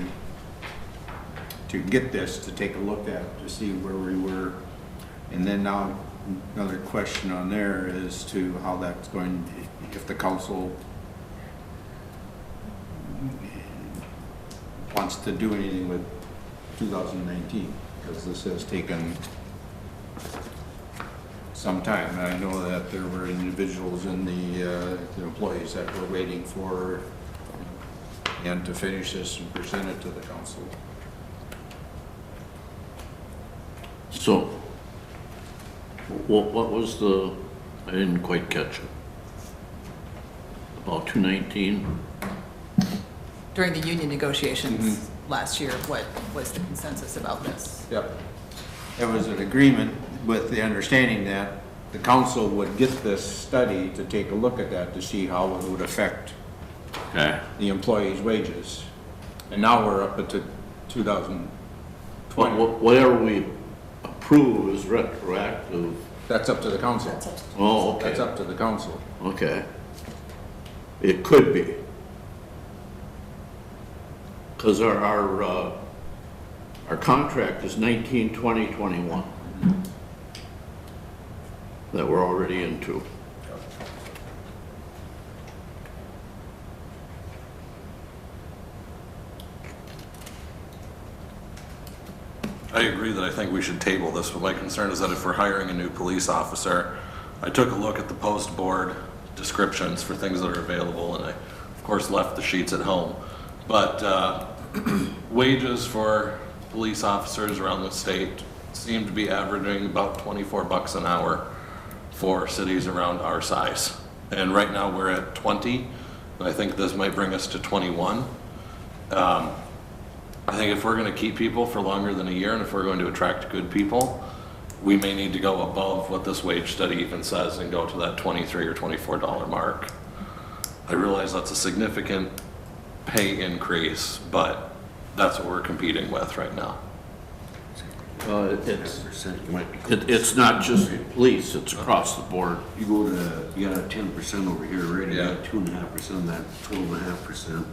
get this, to take a look at, to see where we were. And then now, another question on there is to how that's going, if the council wants to do anything with 2019, because this has taken some time. And I know that there were individuals in the employees that were waiting for and to finish this and present it to the council. So, what was the, I didn't quite catch it. About 219? During the union negotiations last year, what was the consensus about this? Yep. There was an agreement with the understanding that the council would get this study to take a look at that to see how it would affect Okay. the employees' wages. And now we're up to 2020. Whatever we approve is retroactive. That's up to the council. Oh, okay. That's up to the council. Okay. It could be. Because our contract is 19, 20, 21 that we're already into. I agree that I think we should table this, but my concern is that if we're hiring a new police officer, I took a look at the post board descriptions for things that are available, and I, of course, left the sheets at home. But wages for police officers around the state seem to be averaging about 24 bucks an hour for cities around our size. And right now we're at 20, and I think this might bring us to 21. I think if we're going to keep people for longer than a year, and if we're going to attract good people, we may need to go above what this wage study even says and go to that $23 or $24 mark. I realize that's a significant pay increase, but that's what we're competing with right now. It's not just police, it's across the board. You go to, you got a 10% over here already, you got 2.5%, that 12.5%.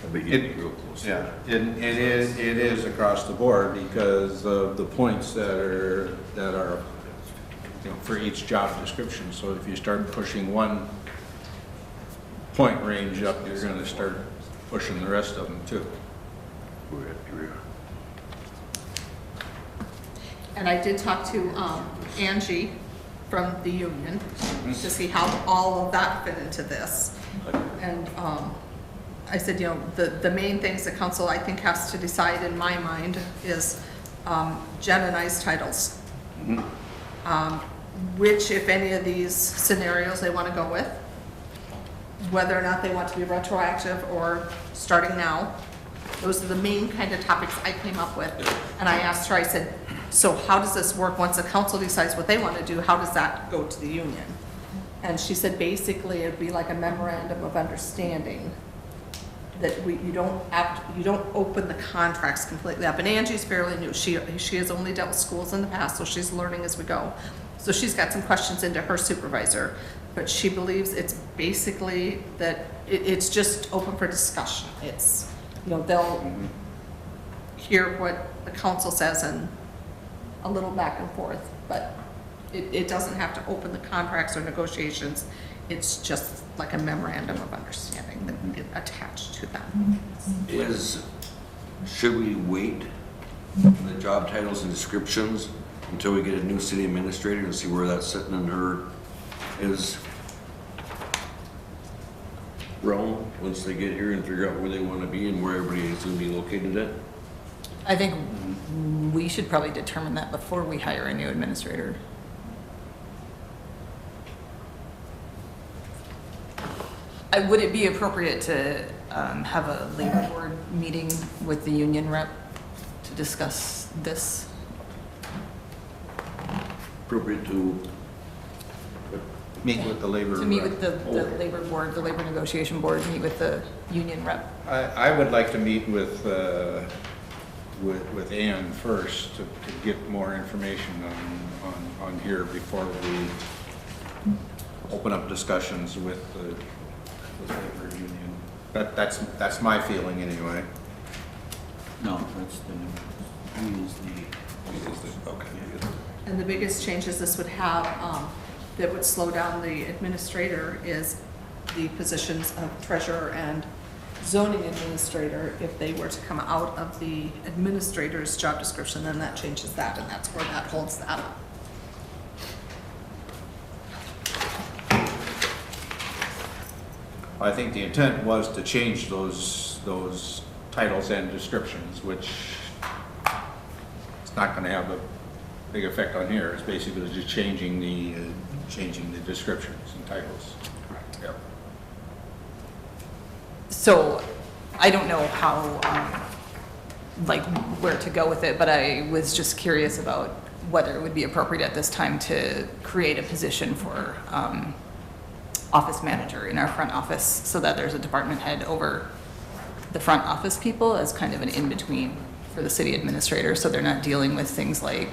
I bet you'd be real close. Yeah, and it is across the board because of the points that are, you know, for each job description. So if you start pushing one point range up, you're gonna start pushing the rest of them too. And I did talk to Angie from the union to see how all of that fit into this. And I said, you know, the main things the council, I think, has to decide in my mind is Jen and I's titles. Which, if any of these scenarios they want to go with, whether or not they want to be retroactive or starting now. Those are the main kind of topics I came up with. And I asked her, I said, so how does this work once the council decides what they want to do? How does that go to the union? And she said, basically, it'd be like a memorandum of understanding that you don't open the contracts completely up. And Angie's fairly new. She has only dealt with schools in the past, so she's learning as we go. So she's got some questions into her supervisor. but she believes it's basically that it's just open for discussion. It's, they'll hear what the council says and a little back and forth, but it doesn't have to open the contracts or negotiations. It's just like a memorandum of understanding that get attached to them. Should we wait for the job titles and descriptions until we get a new city administrator and see where that's sitting in her realm, once they get here and figure out where they want to be and where everybody is going to be located at? I think we should probably determine that before we hire a new administrator. Would it be appropriate to have a labor board meeting with the union rep to discuss this? Appropriate to Meet with the labor. To meet with the labor board, the labor negotiation board, meet with the union rep? I would like to meet with Ann first to get more information on here before we open up discussions with the labor union. That's my feeling anyway. No, that's the, Okay. And the biggest changes this would have, that would slow down the administrator is the positions of treasurer and zoning administrator. If they were to come out of the administrator's job description, then that changes that, and that's where that holds that up. I think the intent was to change those titles and descriptions, which it's not going to have a big effect on here. It's basically just changing the descriptions and titles. Correct. Yep. So I don't know how, where to go with it, but I was just curious about whether it would be appropriate at this time to create a position for office manager in our front office, so that there's a department head over the front office people as kind of an in-between for the city administrator, so they're not dealing with things like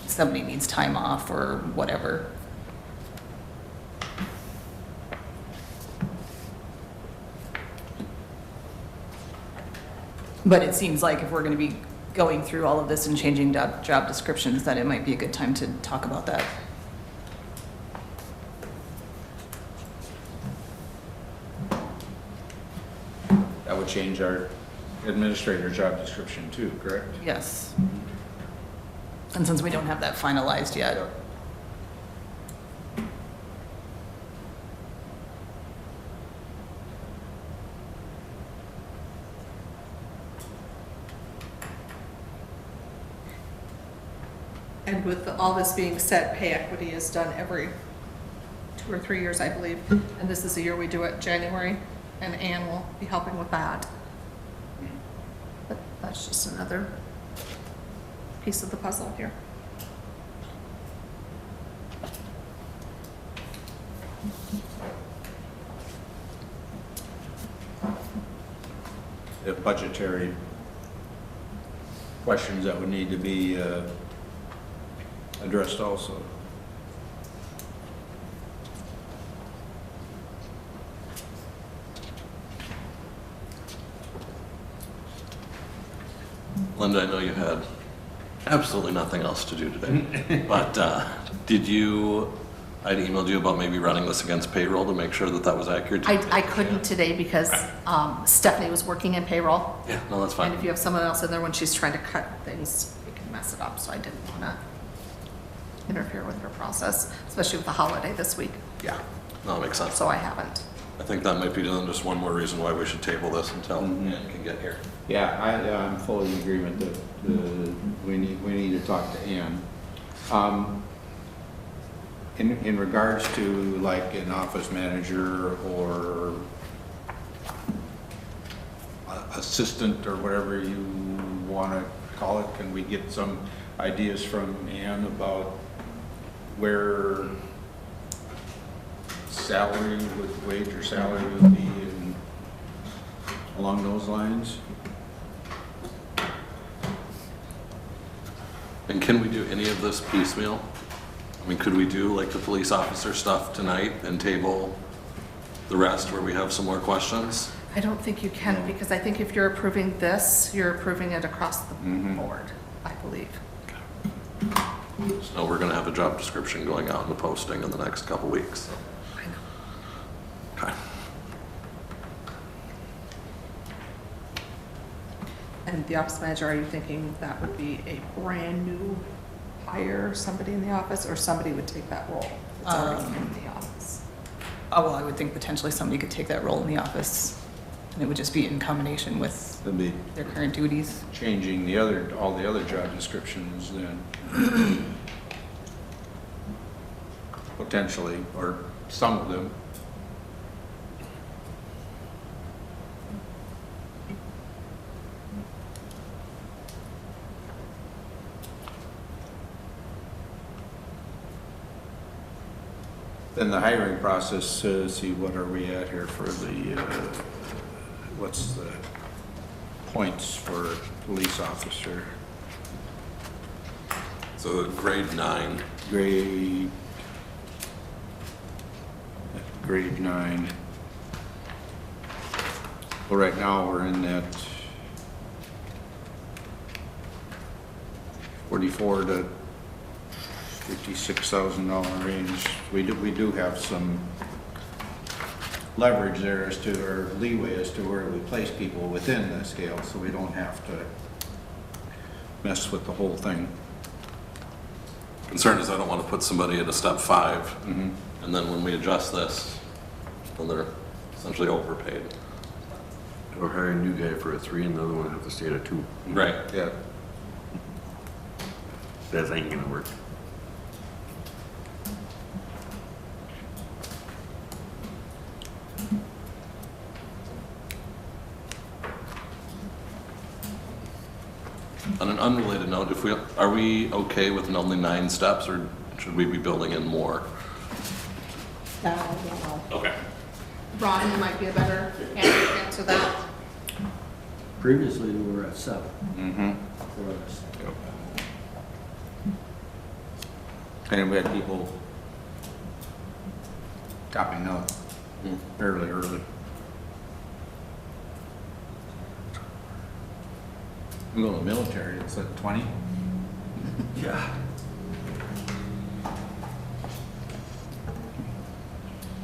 somebody needs time off or whatever. But it seems like if we're going to be going through all of this and changing job descriptions, that it might be a good time to talk about that. That would change our administrator job description too, correct? Yes. And since we don't have that finalized yet. And with all this being said, pay equity is done every 2 or 3 years, I believe. And this is the year we do it, January, and Ann will be helping with that. But that's just another piece of the puzzle here. The budgetary questions that would need to be addressed also. Linda, I know you had absolutely nothing else to do today, but I'd emailed you about maybe running this against payroll to make sure that that was accurate. I couldn't today because Stephanie was working in payroll. Yeah, no, that's fine. And if you have someone else in there, when she's trying to cut things, it can mess it up, so I didn't want to interfere with her process, especially with the holiday this week. Yeah, no, that makes sense. So I haven't. I think that might be just one more reason why we should table this until Ann can get here. Yeah, I'm fully in agreement that we need to talk to Ann. In regards to like an office manager or assistant or whatever you want to call it, can we get some ideas from Ann about where wage or salary would be along those lines? And can we do any of this piecemeal? I mean, could we do like the police officer stuff tonight and table the rest where we have some more questions? I don't think you can, because I think if you're approving this, you're approving it across the board, I believe. So we're gonna have a job description going out in the posting in the next couple weeks. I know. Okay. And the office manager, are you thinking that would be a brand-new hire, somebody in the office, or somebody would take that role that's already in the office? Oh, well, I would think potentially somebody could take that role in the office, and it would just be in combination with It'd be their current duties. changing all the other job descriptions then. Potentially, or some of them. Then the hiring process, see, what are we at here for the, what's the points for police officer? So grade 9. Grade 9. Well, right now, we're in that 44 to $56,000 range. We do have some leverage there as to, or leeway as to where we place people within the scale, so we don't have to mess with the whole thing. Concern is I don't want to put somebody at a step 5, and then when we adjust this, then they're essentially overpaid. Or hire a new guy for a 3 and the other one have to stay at a 2. Right. Yeah. That ain't gonna work. On an unrelated note, are we okay with only 9 steps, or should we be building in more? That I don't know. Okay. Ron, you might be a better answer to that. Previously, we were at 7. For us. And we had people topping out fairly early. We go to the military, it's at 20. Yeah.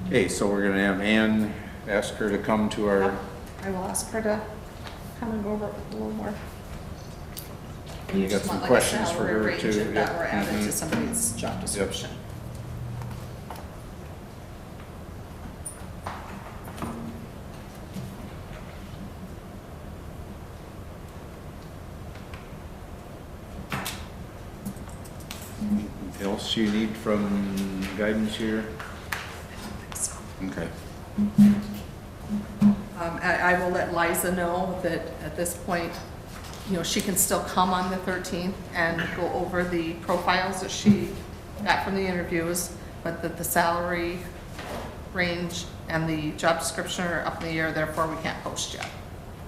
Okay, so we're gonna have Ann, ask her to come to our, I will ask her to come and go over it a little more. you got Just some want like a questions for salary her range too. if that Yep. were added to somebody's job Yep. description. Anything else you need from guidance here? Okay. I will let Liza know that at this point, you know, she can still come on the 13th and go over the profiles that she got from the interviews, but that the salary range and the job description are up in the air, therefore we can't post yet.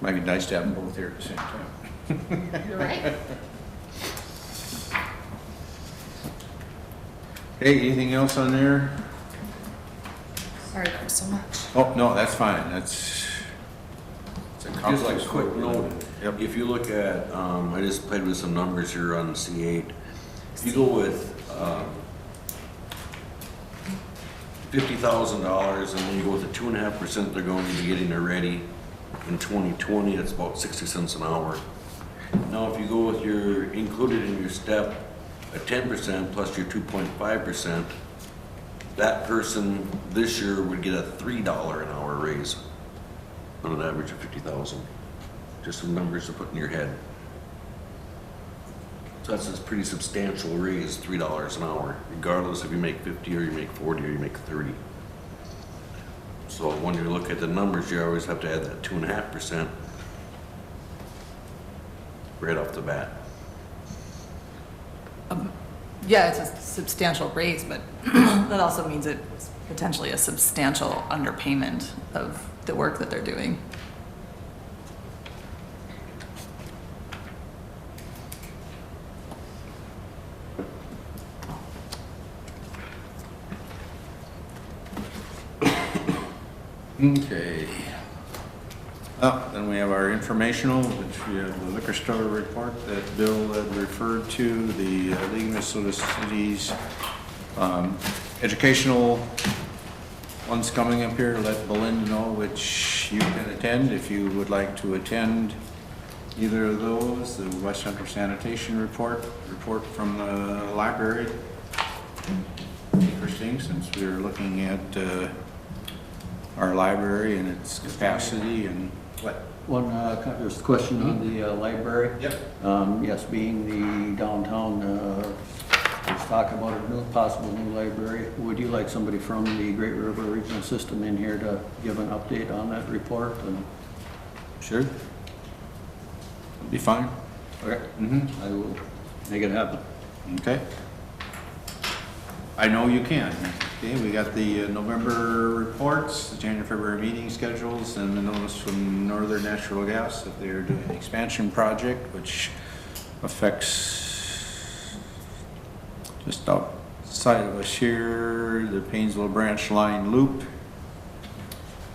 Might be nice to have them both here at the same time. You're right. Hey, anything else on there? Sorry that was so much. Oh, no, that's fine, that's. it's a Just complex a quick code. note, Yep. if you look at, I just played with some numbers here on C8. If you go with $50,000 and then you go with the 2.5% they're going to be getting already in 2020, that's about 60 cents an hour. Now, if you go with your, included in your step, a 10% plus your 2.5%, that person this year would get a $3 an hour raise on an average of 50,000. Just some numbers to put in your head. So that's a pretty substantial raise, $3 an hour, regardless if you make 50 or you make 40 or you make 30. So when you look at the numbers, you always have to add that 2.5% right off the bat. Yeah, it's a substantial raise, but that also means it's potentially a substantial underpayment of the work that they're doing. Okay. Oh, then we have our informational, which we have the liquor store report that Bill had referred to, the League of Minnesota Cities, educational ones coming up here. Let Belinda know which you can attend if you would like to attend either of those. The West Central Sanitation report from the library. Interesting, since we are looking at our library and its capacity and what? One, there's a question on the library. Yep. Yes, being the downtown, let's talk about a possible new library. Would you like somebody from the Great River Regional System in here to give an update on that report? And Sure. Be fine. okay, I will make it happen. Okay. I know you can. Okay, we got the November reports, the January, February meeting schedules, and the notice from Northern Natural Gas that they're doing an expansion project, which affects just outside of us here, the Painesville Branch Line Loop.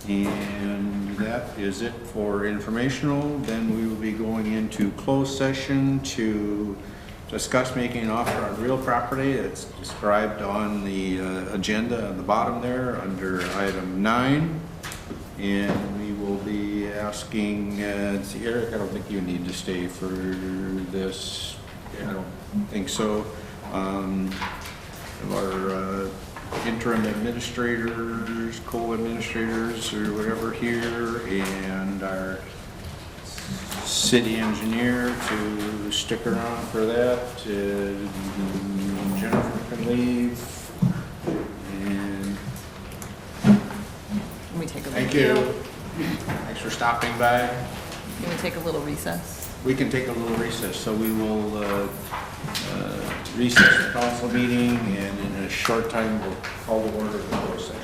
And that is it for informational. Then we will be going into closed session to discuss making an offer on real property. It's described on the agenda on the bottom there under item 9. And we will be asking, see, Eric, I don't think you need to stay for this. I don't think so. Our interim administrators, co-administrators, or whatever here, and our city engineer to stick around for that. Jennifer can leave. And Can we take a? thank you. Thanks for stopping by. Can we take a little recess? We can take a little recess, so we will recess the council meeting, and in a short time, we'll call the order of the closed session.